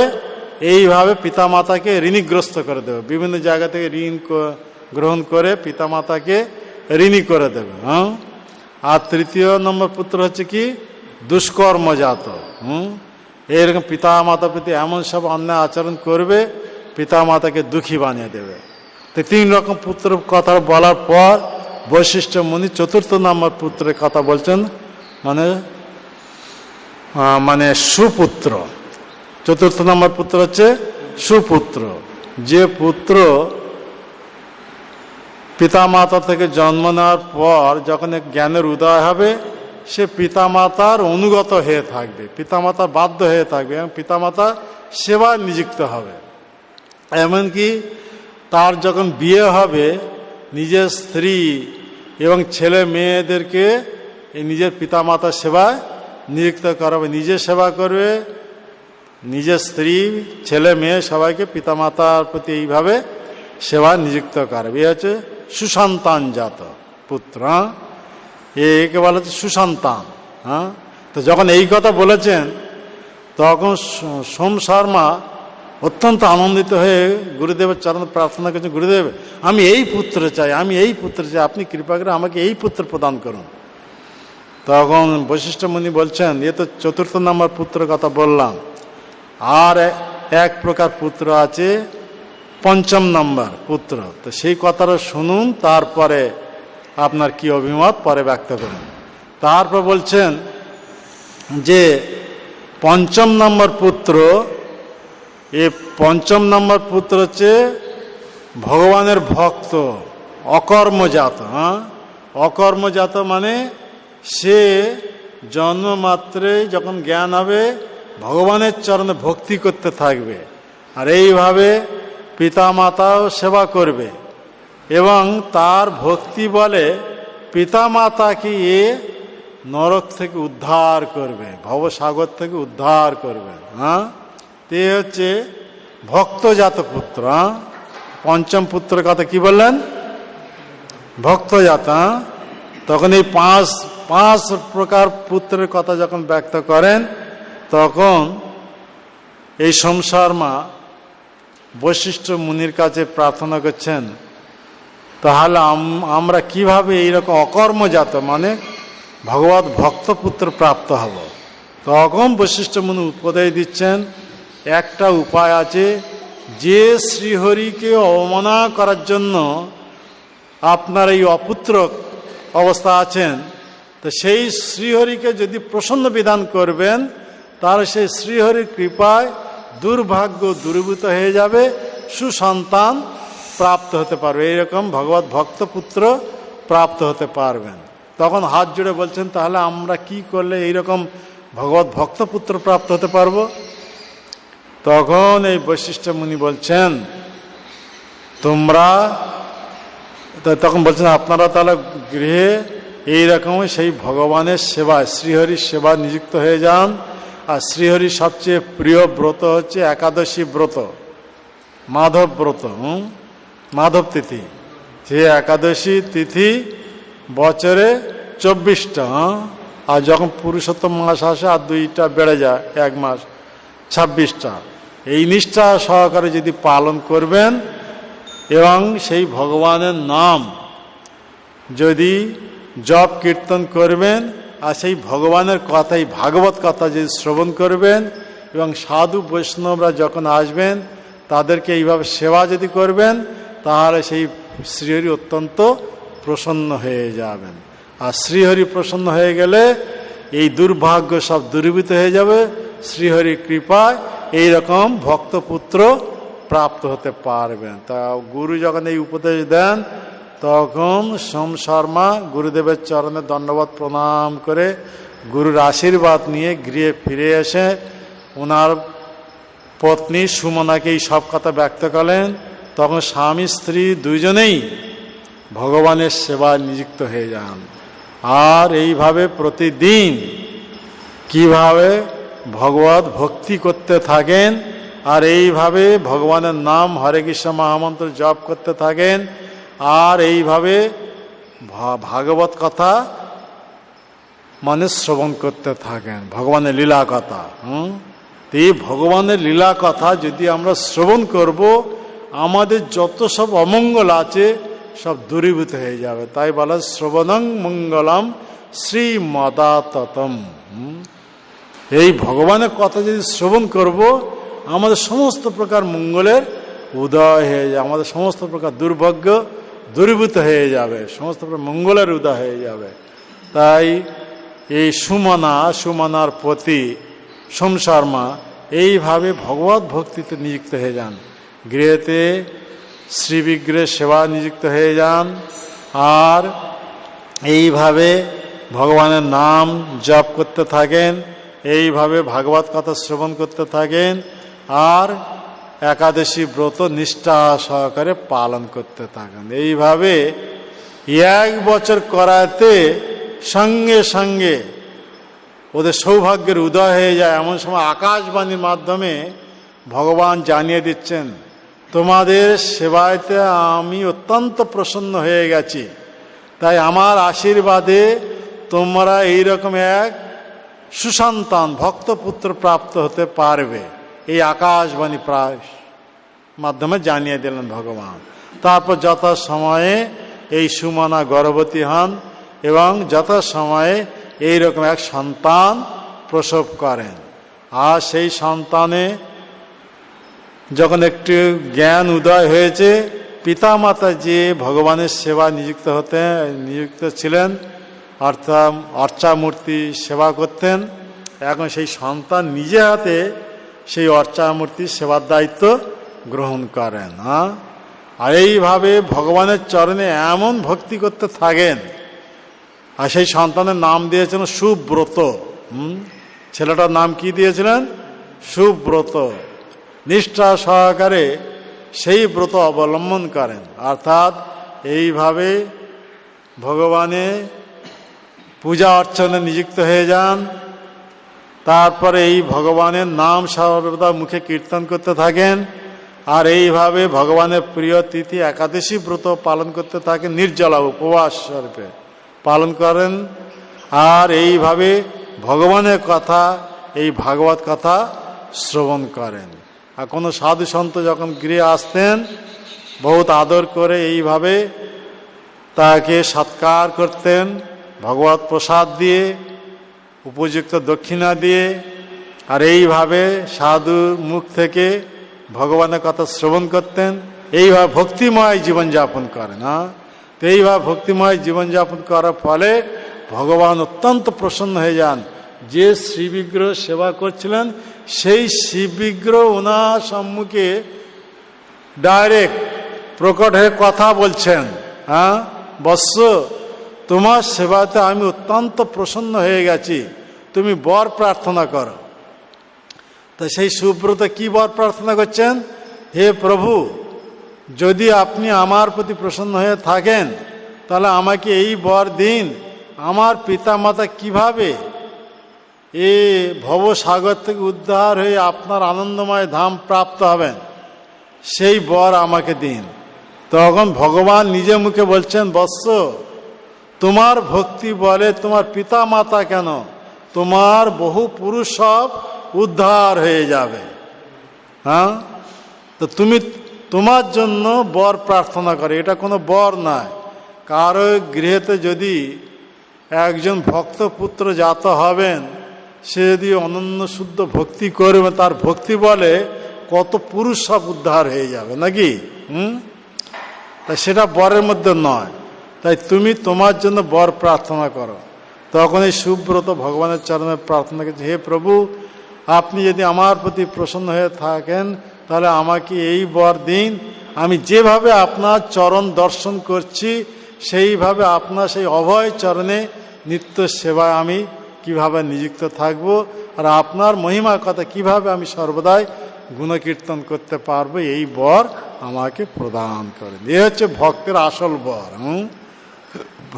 S1: এইভাবে পিতামাতাকে ঋণীগ্রস্ত করে দেবে, বিভিন্ন জায়গা থেকে ঋণ গ্রহণ করে পিতামাতাকে ঋণী করে দেবে। হ্যাঁ, আর তৃতীয় নম্বর পুত্র হচ্ছে কি? দুষ্কর্মজাত। এরকম পিতা মাতার প্রতি এমন সব অন্যায় আচরণ করবে পিতা মাতাকে দুঃখী বানিয়ে দেবে। তো তিন রকম পুত্র কথা বলার পর বৈশিষ্ট্য মুনি চতুর্থ নম্বর পুত্রের কথা বলছেন, মানে সুপুত্র। চতুর্থ নম্বর পুত্র হচ্ছে সুপুত্র, যে পুত্র পিতামাতা থেকে জন্ম নেওয়ার পর যখন জ্ঞানের উদয় হবে সে পিতামাতার অনুগত হয়ে থাকবে, পিতামাতার বাধ্য হয়ে থাকবে এবং পিতামাতা সেবায় নিযুক্ত হবে। এমনকি তার যখন বিয়ে হবে নিজের স্ত্রী এবং ছেলে মেয়েদেরকে নিজের পিতামাতার সেবায় নিযুক্ত করাবে, নিজে সেবা করবে, নিজের স্ত্রী ছেলে মেয়ে সবাইকে পিতামাতার প্রতি এইভাবে সেবায় নিযুক্ত করবে। এই হচ্ছে সুসন্তানজাত পুত্র। একে বলা হচ্ছে সুসন্তান। হ্যাঁ, তো যখন এই কথা বলেছেন তখন সোম শর্মা অত্যন্ত আনন্দিত হয়ে গুরুদেবের চরণ প্রার্থনা করছেন, গুরুদেব আমি এই পুত্র চাই, আমি এই পুত্র চাই, আপনি কৃপা করে আমাকে এই পুত্র প্রদান করুন। তখন বশিষ্ঠ মুনি বলছেন, এ তো চতুর্থ নম্বর পুত্র কথা বললাম, আর এক প্রকার পুত্র আছে পঞ্চম নম্বর পুত্র। তো সেই কথাটা শুনুন, তারপরে আপনার কি অভিমত পরে ব্যক্ত করুন। তারপর বলছেন যে পঞ্চম নম্বর পুত্র, এ পঞ্চম নম্বর পুত্র হচ্ছে ভগবানের ভক্ত, অকর্মজাত। হ্যাঁ, অকর্মজাত মানে সে জন্মমাত্রে যখন জ্ঞান হবে ভগবানের চরণে ভক্তি করতে থাকবে, আর এইভাবে পিতামাতাও সেবা করবে, এবং তার ভক্তি বলে পিতামাতাকে এ নরক থেকে উদ্ধার করবে, ভবসাগর থেকে উদ্ধার করবে। হ্যাঁ, তে হচ্ছে ভক্তজাত পুত্র। পঞ্চম পুত্রের কথা কি বললেন? ভক্তজাত। তখন এই পাঁচ প্রকার পুত্রের কথা যখন ব্যক্ত করেন, তখন এই সোমশর্মা বৈশিষ্ট্য মুনির কাছে প্রার্থনা করছেন, তাহলে আমরা কিভাবে এইরকম অকর্মজাত মানে ভগবত ভক্তপুত্র প্রাপ্ত হব? তখন বৈশিষ্ট্য মুনি উপদেশ দিচ্ছেন, একটা উপায় আছে। যে শ্রীহরিকে অবমাননা করার জন্য আপনার এই অপুত্র অবস্থা আছেন, তো সেই শ্রীহরিকে যদি প্রসন্ন বিধান করবেন, তাহলে সেই শ্রীহরির কৃপায় দুর্ভাগ্য দূরীভূত হয়ে যাবে, সুসন্তান প্রাপ্ত হতে পারবে, এইরকম ভগবত ভক্তপুত্র প্রাপ্ত হতে পারবেন। তখন হাত জুড়ে বলছেন, তাহলে আমরা কি করলে এইরকম ভগবত ভক্তপুত্র প্রাপ্ত হতে পারবো? তখন এই বৈশিষ্ট্য মুনি বলছেন, তখন বলছেন আপনারা তাহলে গৃহে এইরকমই সেই ভগবানের সেবায় শ্রীহরির সেবা নিযুক্ত হয়ে যান। আর শ্রীহরির সবচেয়ে প্রিয় ব্রত হচ্ছে একাদশী ব্রত, মাধব ব্রত, মাধব তিথি। যে একাদশী তিথি বছরে 24টা, আর যখন পুরুষোত্তম মাস আসে আর 2টা বেড়ে যায়, 1 মাস 26টা। এই নিষ্ঠা সহকারে যদি পালন করবেন এবং সেই ভগবানের নাম যদি জপ কীর্তন করবেন, আর সেই ভগবানের কথাই ভাগবত কথা যদি শ্রবণ করবেন, এবং সাধু বৈষ্ণবরা যখন আসবেন তাদেরকে এইভাবে সেবা যদি করবেন, তাহলে সেই শ্রীহরি অত্যন্ত প্রসন্ন হয়ে যাবেন। আর শ্রীহরি প্রসন্ন হয়ে গেলে এই দুর্ভাগ্য সব দূরীভূত হয়ে যাবে। শ্রীহরির কৃপায় এইরকম ভক্তপুত্র প্রাপ্ত হতে পারবেন। তা গুরু যখন এই উপদেশ দেন, তখন সোম শর্মা গুরুদেবের চরণে দণ্ডবত প্রণাম করে গুরুর আশীর্বাদ নিয়ে গৃহে ফিরে এসে ওনার পত্নী সুমনাকে এই সব কথা ব্যক্ত করলেন। তখন স্বামী স্ত্রী দুইজনেই ভগবানের সেবায় নিযুক্ত হয়ে যান। আর এইভাবে প্রতিদিন কিভাবে ভগবত ভক্তি করতে থাকেন, আর এইভাবে ভগবানের নাম হরে কৃষ্ণ মহামন্ত্র জপ করতে থাকেন, আর এইভাবে ভাগবত কথা মানে শ্রবণ করতে থাকেন, ভগবানের লীলা কথা। এই ভগবানের লীলা কথা যদি আমরা শ্রবণ করব, আমাদের যত সব অমঙ্গল আছে সব দূরীভূত হয়ে যাবে। তাই বলা শ্রবণং মঙ্গলম শ্রীমদাততম। এই ভগবানের কথা যদি শ্রবণ করব, আমাদের সমস্ত প্রকার মঙ্গলের উদয় হয়ে যাবে, আমাদের সমস্ত প্রকার দুর্ভাগ্য দূরীভূত হয়ে যাবে, সমস্ত প্রকার মঙ্গলের উদয় হয়ে যাবে। তাই এই সুমনার পতি সোম শর্মা এইভাবে ভগবত ভক্তিতে নিযুক্ত হয়ে যান, গৃহেতে শ্রীবিগ্রহের সেবা নিযুক্ত হয়ে যান, আর এইভাবে ভগবানের নাম জপ করতে থাকেন, এইভাবে ভাগবত কথা শ্রবণ করতে থাকেন, আর একাদশী ব্রত নিষ্ঠা সহকারে পালন করতে থাকেন। এইভাবে 1 বছর করাতে সঙ্গে সঙ্গে ওদের সৌভাগ্যের উদয় হয়ে যায়। এমন সময় আকাশবাণীর মাধ্যমে ভগবান জানিয়ে দিচ্ছেন, তোমাদের সেবায়তে আমি অত্যন্ত প্রসন্ন হয়ে গেছি, তাই আমার আশীর্বাদে তোমরা এইরকম এক সুসন্তান ভক্তপুত্র প্রাপ্ত হতে পারবে। এই আকাশবাণী প্রায় মাধ্যমে জানিয়ে দিলেন ভগবান। তারপর যথাসময়ে এই সুমনা গর্ভবতী হন এবং যথাসময়ে এইরকম এক সন্তান প্রসব করেন। আর সেই সন্তানে যখন একটু জ্ঞান উদয় হয়েছে, পিতামাতা যে ভগবানের সেবা নিযুক্ত ছিলেন, অর্থাৎ অর্চামূর্তি সেবা করতেন, এখন সেই সন্তান নিজে হাতে সেই অর্চামূর্তির সেবার দায়িত্ব গ্রহণ করেন। আর এইভাবে ভগবানের চরণে এমন ভক্তি করতে থাকেন। আর সেই সন্তানের নাম দিয়েছেন সুব্রত। ছেলেটার নাম কি দিয়েছিলেন? সুব্রত। নিষ্ঠা সহকারে সেই ব্রত অবলম্বন করেন, অর্থাৎ এইভাবে ভগবানের পূজা অর্চনে নিযুক্ত হয়ে যান। তারপরে এই ভগবানের নাম সর্বদা মুখে কীর্তন করতে থাকেন, আর এইভাবে ভগবানের প্রিয় তিথি একাদশী ব্রত পালন করতে থাকেন, নির্জলা উপবাস স্বরূপে পালন করেন। আর এইভাবে ভগবানের কথা, এই ভাগবত কথা শ্রবণ করেন। আর কোনো সাধু সন্ত যখন গৃহে আসতেন, বহুত আদর করে এইভাবে তাকে সৎকার করতেন, ভগবত প্রসাদ দিয়ে, উপযুক্ত দক্ষিণা দিয়ে। আর এইভাবে সাধুর মুখ থেকে ভগবানের কথা শ্রবণ করতেন। এইভাবে ভক্তিময় জীবনযাপন করেন। তো এইভাবে ভক্তিময় জীবনযাপন করার ফলে ভগবান অত্যন্ত প্রসন্ন হয়ে যান। যে শ্রীবিগ্রহ সেবা করছিলেন, সেই শিববিগ্রহ ওনার সম্মুখে ডাইরেক্ট প্রকট হয়ে কথা বলছেন, বৎস, তোমার সেবাতে আমি অত্যন্ত প্রসন্ন হয়ে গেছি, তুমি বর প্রার্থনা করো। তো সেই সুব্রত কি বর প্রার্থনা করছেন? হে প্রভু, যদি আপনি আমার প্রতি প্রসন্ন হয়ে থাকেন, তাহলে আমাকে এই বর দিন, আমার পিতামাতা কিভাবে এ ভবসাগর থেকে উদ্ধার হয়ে আপনার আনন্দময় ধাম প্রাপ্ত হবেন, সেই বর আমাকে দিন। তখন ভগবান নিজে মুখে বলছেন, বৎস, তোমার ভক্তি বলে তোমার পিতা মাতা কেন, তোমার বহু পুরুষ সব উদ্ধার হয়ে যাবে। তো তুমি তোমার জন্য বর প্রার্থনা করে, এটা কোনো বর নয়। কারো গৃহেতে যদি একজন ভক্ত পুত্র জাত হবেন, সে যদি অনন্য শুদ্ধ ভক্তি করবে, তার ভক্তি বলে কত পুরুষ সব উদ্ধার হয়ে যাবে, নাকি? তাই সেটা বরের মধ্যে নয়। তাই তুমি তোমার জন্য বর প্রার্থনা করো। তখন এই সুব্রত ভগবানের চরণে প্রার্থনা করছে, হে প্রভু, আপনি যদি আমার প্রতি প্রসন্ন হয়ে থাকেন, তাহলে আমাকে এই বর দিন, আমি যেভাবে আপনার চরণ দর্শন করছি, সেইভাবে আপনার সেই অভয় চরণে নিত্য সেবায় আমি কিভাবে নিযুক্ত থাকব, আর আপনার মহিমার কথা কিভাবে আমি সর্বদাই গুণকীর্তন করতে পারবো, এই বর আমাকে প্রদান করেন। এ হচ্ছে ভক্তের আসল বর।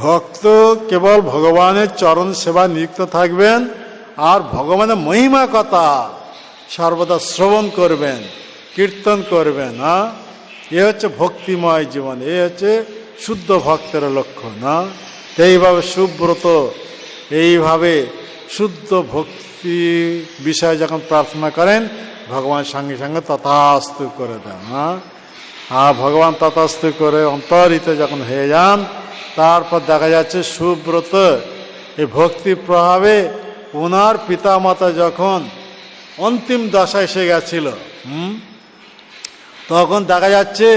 S1: ভক্ত কেবল ভগবানের চরণ সেবা নিযুক্ত থাকবেন, আর ভগবানের মহিমা কথা সর্বদা শ্রবণ করবেন, কীর্তন করবেন। এ হচ্ছে ভক্তিময় জীবন, এ হচ্ছে শুদ্ধ ভক্তের লক্ষণ। এইভাবে সুব্রত এইভাবে শুদ্ধ ভক্তি বিষয়ে যখন প্রার্থনা করেন, ভগবান সঙ্গে সঙ্গে তথাস্তু করে দেন। আর ভগবান তথাস্তু করে অন্তরিত যখন হয়ে যান, তারপর দেখা যাচ্ছে সুব্রত এই ভক্তি প্রভাবে ওনার পিতামাতা যখন অন্তিম দশা এসে গেছিল, তখন দেখা যাচ্ছে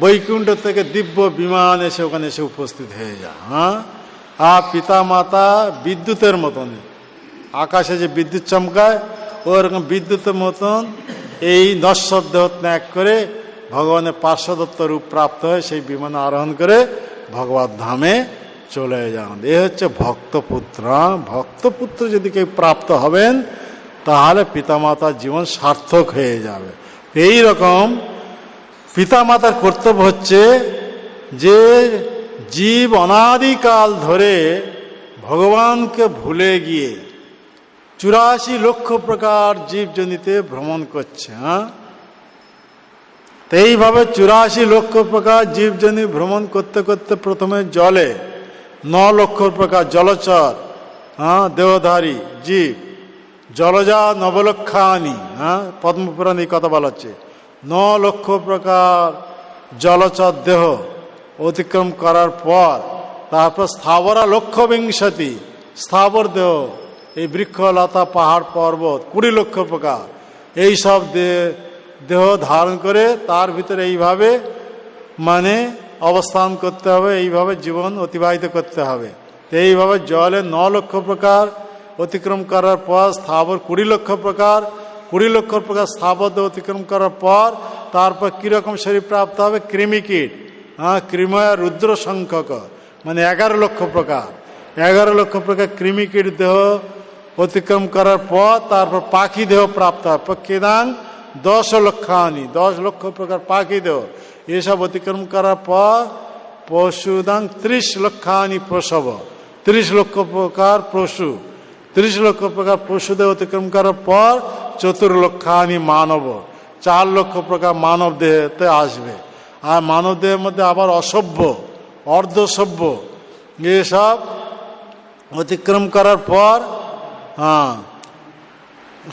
S1: বৈকুণ্ঠ থেকে দিব্য বিমান এসে ওখানে এসে উপস্থিত হয়ে যায়। আর পিতামাতা বিদ্যুতের মতন, আকাশে যে বিদ্যুৎ চমকায়, ওরকম বিদ্যুতের মতন এই নশ্বর দেহ ত্যাগ করে ভগবানের পার্শ্বদত্ত রূপ প্রাপ্ত হয়ে সেই বিমানে আরোহণ করে ভগবত ধামে চলে যান। এ হচ্ছে ভক্তপুত্র। ভক্তপুত্র যদি কেউ প্রাপ্ত হবেন, তাহলে পিতামাতার জীবন সার্থক হয়ে যাবে। এই রকম পিতামাতার কর্তব্য হচ্ছে যে জীব অনাদিকাল ধরে ভগবানকে ভুলে গিয়ে 84 লক্ষ প্রকার জীবজনিতে ভ্রমণ করছে। তো এইভাবে 84 লক্ষ প্রকার জীবজনি ভ্রমণ করতে করতে প্রথমে জলে 9 লক্ষ প্রকার জলচর, দেহধারী জীব, জলজা নবলক্ষানি, পদ্মপুরাণ এই কথা বলা হচ্ছে। 9 লক্ষ প্রকার জলচর দেহ অতিক্রম করার পর তারপর স্থাবরা লক্ষ বিংশতি, স্থাবর দেহ, এই বৃক্ষলতা পাহাড় পর্বত 20 লক্ষ প্রকার, এইসব দেহ ধারণ করে তার ভিতরে এইভাবে মানে অবস্থান করতে হবে, এইভাবে জীবন অতিবাহিত করতে হবে। তো এইভাবে জলে 9 লক্ষ প্রকার অতিক্রম করার পর স্থাবর 20 লক্ষ প্রকার, 20 লক্ষ প্রকার স্থাবর দেহ অতিক্রম করার পর তারপর কীরকম শরীর প্রাপ্ত হবে? কৃমিকীট, কৃময় রুদ্র সংখ্যক, মানে 11 লক্ষ প্রকার, 11 লক্ষ প্রকার কৃমিকীট দেহ অতিক্রম করার পর তারপর পাখি দেহ প্রাপ্ত হয়। পক্ষিদাং 10 লক্ষানি, 10 লক্ষ প্রকার পাখি দেহ, এসব অতিক্রম করার পর পশুদাং 30 লক্ষানি প্রসব, 30 লক্ষ প্রকার পশু, 30 লক্ষ প্রকার পশুদের অতিক্রম করার পর 4 লক্ষানি মানব, 4 লক্ষ প্রকার মানব দেহতে আসবে। আর মানব দেহের মধ্যে আবার অসভ্য, অর্ধসভ্য এসব অতিক্রম করার পর,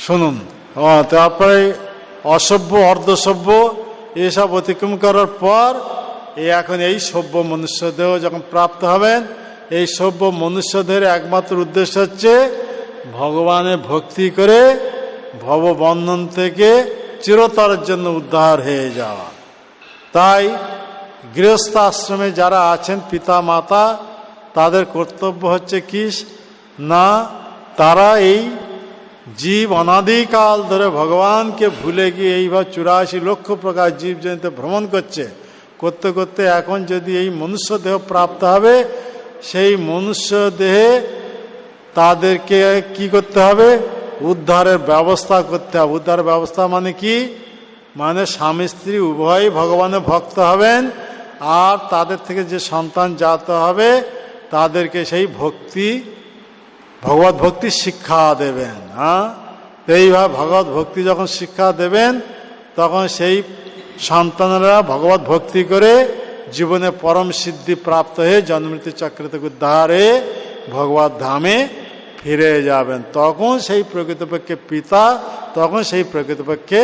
S1: শুনুন, তারপরে অসভ্য, অর্ধসভ্য এসব অতিক্রম করার পর এখন এই সভ্য মনুষ্যদেহ যখন প্রাপ্ত হবেন, এই সভ্য মনুষ্যদেহের একমাত্র উদ্দেশ্য হচ্ছে ভগবানের ভক্তি করে ভববন্ধন থেকে চিরতরের জন্য উদ্ধার হয়ে যাওয়া। তাই গৃহস্থ আশ্রমে যারা আছেন পিতা মাতা, তাদের কর্তব্য হচ্ছে কি না, তারা এই জীব অনাদিকাল ধরে ভগবানকে ভুলে গিয়ে এইভাবে 84 লক্ষ প্রকার জীব জনিতে ভ্রমণ করতে করতে এখন যদি এই মনুষ্য দেহ প্রাপ্ত হবে, সেই মনুষ্য দেহে তাদেরকে কি করতে হবে? উদ্ধারের ব্যবস্থা করতে হবে। উদ্ধারের ব্যবস্থা মানে কি? মানে স্বামী স্ত্রী উভয়ই ভগবানের ভক্ত হবেন, আর তাদের থেকে যে সন্তান জাত হবে তাদেরকে সেই ভগবত ভক্তি শিক্ষা দেবেন। এইভাবে ভগবত ভক্তি যখন শিক্ষা দেবেন, তখন সেই সন্তানেরা ভগবত ভক্তি করে জীবনে পরম সিদ্ধি প্রাপ্ত হয়ে জন্মমৃত্যু চক্র থেকে উদ্ধারে ভগবত ধামে ফিরে যাবেন। তখন সেই প্রকৃতপক্ষে পিতা, তখন সেই প্রকৃতপক্ষে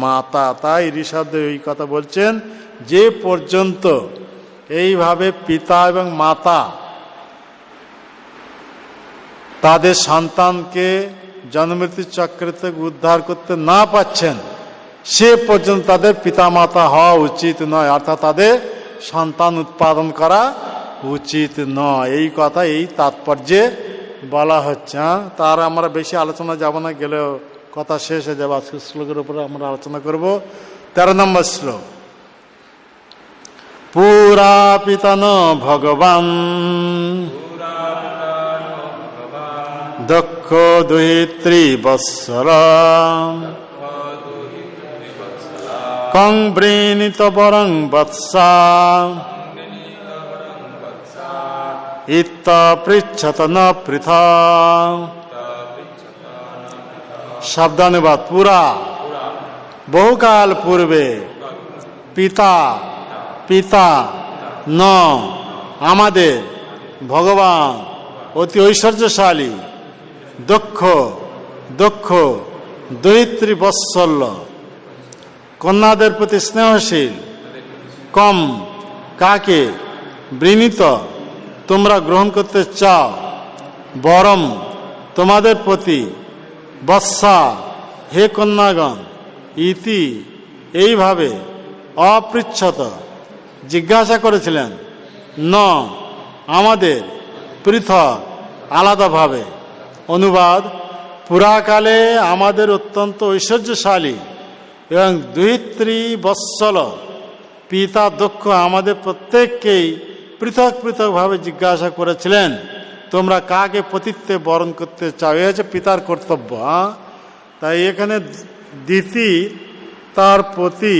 S1: মাতা। তাই ঋষভদেব এই কথা বলছেন, যে পর্যন্ত এইভাবে পিতা এবং মাতা তাদের সন্তানকে জন্মমৃত্যু চক্র থেকে উদ্ধার করতে না পাচ্ছেন, সে পর্যন্ত তাদের পিতামাতা হওয়া উচিত নয়, অর্থাৎ তাদের সন্তান উৎপাদন করা উচিত নয়। এই কথা এই তাৎপর্যে বলা হচ্ছে। তার আমরা বেশি আলোচনা যাব না, গেলেও কথা শেষ হয়ে যাবে। আজকের শ্লোকের উপরে আমরা আলোচনা করব। 13 নম্বর শ্লোক। পুরা পিতন ভগবান দক্ষ দুহিত্রী বৎসর কং বৃণীত বরং বৎসা ইত্ত পৃচ্ছত ন পৃথা। শব্দানুবাদ। পুরা বহুকাল পূর্বে, পিতা পিতা ন আমাদের ভগবান অতি ঐশ্বর্যশালী, দক্ষ দক্ষ দরিদ্রী বৎসল্য, কন্যাদের প্রতি স্নেহশীল, কম কাকে বৃণীত তোমরা গ্রহণ করতে চাও, বরম তোমাদের প্রতি, বৎসা হে কন্যাগণ, ইতি এইভাবে, অপৃচ্ছত জিজ্ঞাসা করেছিলেন, ন আমাদের, পৃথক আলাদাভাবে। অনুবাদ। পুরাকালে আমাদের অত্যন্ত ঐশ্বর্যশালী এবং দুহিত্রী বৎসল পিতা দক্ষ আমাদের প্রত্যেককেই পৃথক পৃথকভাবে জিজ্ঞাসা করেছিলেন, তোমরা কাকে পতিত্বে বরণ করতে চাও। এ হচ্ছে পিতার কর্তব্য। তাই এখানে দিতি তার প্রতি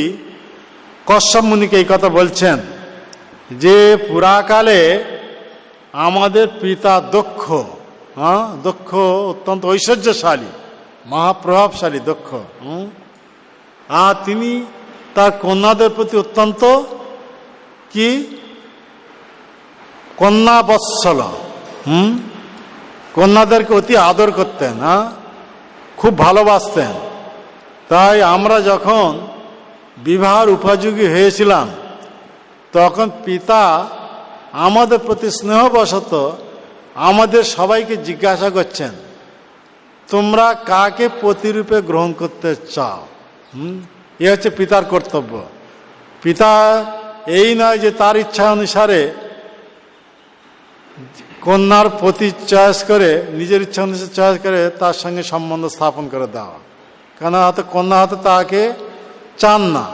S1: কশ্যপ মুনিকে এই কথা বলছেন যে পুরাকালে আমাদের পিতা দক্ষ, দক্ষ অত্যন্ত ঐশ্বর্যশালী, মহাপ্রভাবশালী দক্ষ, আর তিনি তার কন্যাদের প্রতি অত্যন্ত কি কন্যা বৎসল, কন্যাদেরকে অতি আদর করতেন, খুব ভালোবাসতেন। তাই আমরা যখন বিবাহের উপযোগী হয়েছিলাম, তখন পিতা আমাদের প্রতি স্নেহবশত আমাদের সবাইকে জিজ্ঞাসা করছেন, তোমরা কাকে পতিরূপে গ্রহণ করতে চাও। এ হচ্ছে পিতার কর্তব্য। পিতা এই নয় যে তার ইচ্ছা অনুসারে কন্যার পতি চয়েস করে, নিজের ইচ্ছা অনুসারে চয়েস করে তার সঙ্গে সম্বন্ধ স্থাপন করে দেওয়া। কেন হয়তো কন্যা হয়তো তাকে চান না,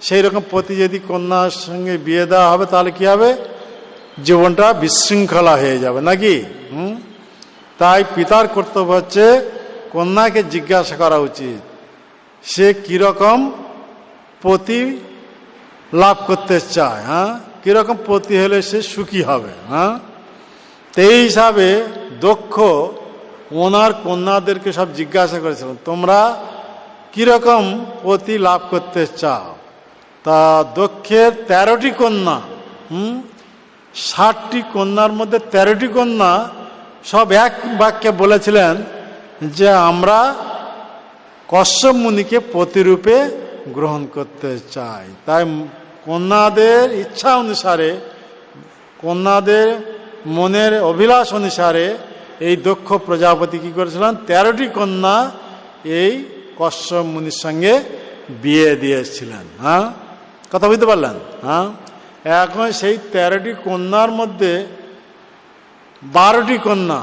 S1: সেই রকম পতি যদি কন্যার সঙ্গে বিয়ে দেওয়া হবে, তাহলে কি হবে? জীবনটা বিশৃঙ্খলা হয়ে যাবে নাকি। তাই পিতার কর্তব্য হচ্ছে কন্যাকে জিজ্ঞাসা করা উচিত, সে কিরকম পতি লাভ করতে চায়, কীরকম পতি হলে সে সুখী হবে। হ্যাঁ, তো এই হিসাবে দক্ষ ওনার কন্যাদেরকে সব জিজ্ঞাসা করেছিলেন, তোমরা কীরকম পতি লাভ করতে চাও? তা দক্ষের 13টি কন্যা, 60টি কন্যার মধ্যে 13টি কন্যা সব এক বাক্যে বলেছিলেন যে আমরা কশ্যপ মুনিকে পতিরূপে গ্রহণ করতে চাই। তাই কন্যাদের ইচ্ছা অনুসারে, কন্যাদের মনের অভিলাষ অনুসারে এই দক্ষ প্রজাপতি কী করেছিলেন, 13টি কন্যা এই কশ্যপ মুনির সঙ্গে বিয়ে দিয়েছিলেন। হ্যাঁ, কথা বুঝতে পারলেন? হ্যাঁ, এখন সেই 13টি কন্যার মধ্যে 12টি কন্যা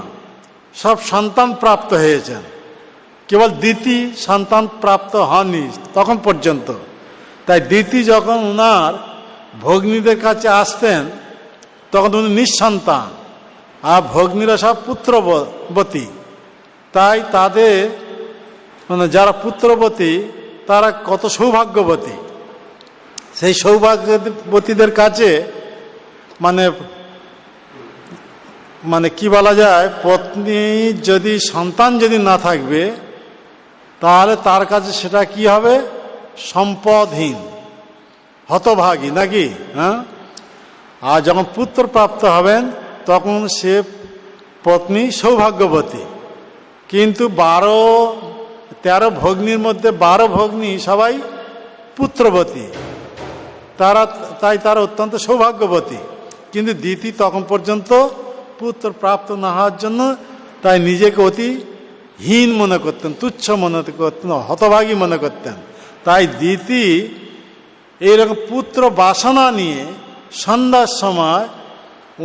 S1: সব সন্তান প্রাপ্ত হয়েছেন, কেবল দিতি সন্তান প্রাপ্ত হননি তখন পর্যন্ত। তাই দিতি যখন ওনার ভগ্নীদের কাছে আসতেন তখন উনি নিঃসন্তান, আর ভগ্নীরা সব পুত্রবতী। তাই তাদের মানে যারা পুত্রবতী তারা কত সৌভাগ্যবতী। সেই সৌভাগ্যবতীদের কাছে মানে মানে কি বলা যায়, পত্নী যদি সন্তান যদি না থাকবে তাহলে তার কাছে সেটা কি হবে, সম্পদহীন, হতভাগী নাকি। হ্যাঁ, আর যখন পুত্র প্রাপ্ত হবেন তখন সে পত্নী সৌভাগ্যবতী। কিন্তু 13 ভগ্নীর মধ্যে 12 ভগ্নী সবাই পুত্রবতী, তাই তারা অত্যন্ত সৌভাগ্যবতী। কিন্তু দিতি তখন পর্যন্ত পুত্র প্রাপ্ত না হওয়ার জন্য তাই নিজেকে অতি হীন মনে করতেন, তুচ্ছ মনে করতেন, হতভাগী মনে করতেন। তাই দিতি এইরকম পুত্র বাসনা নিয়ে সন্ধ্যার সময়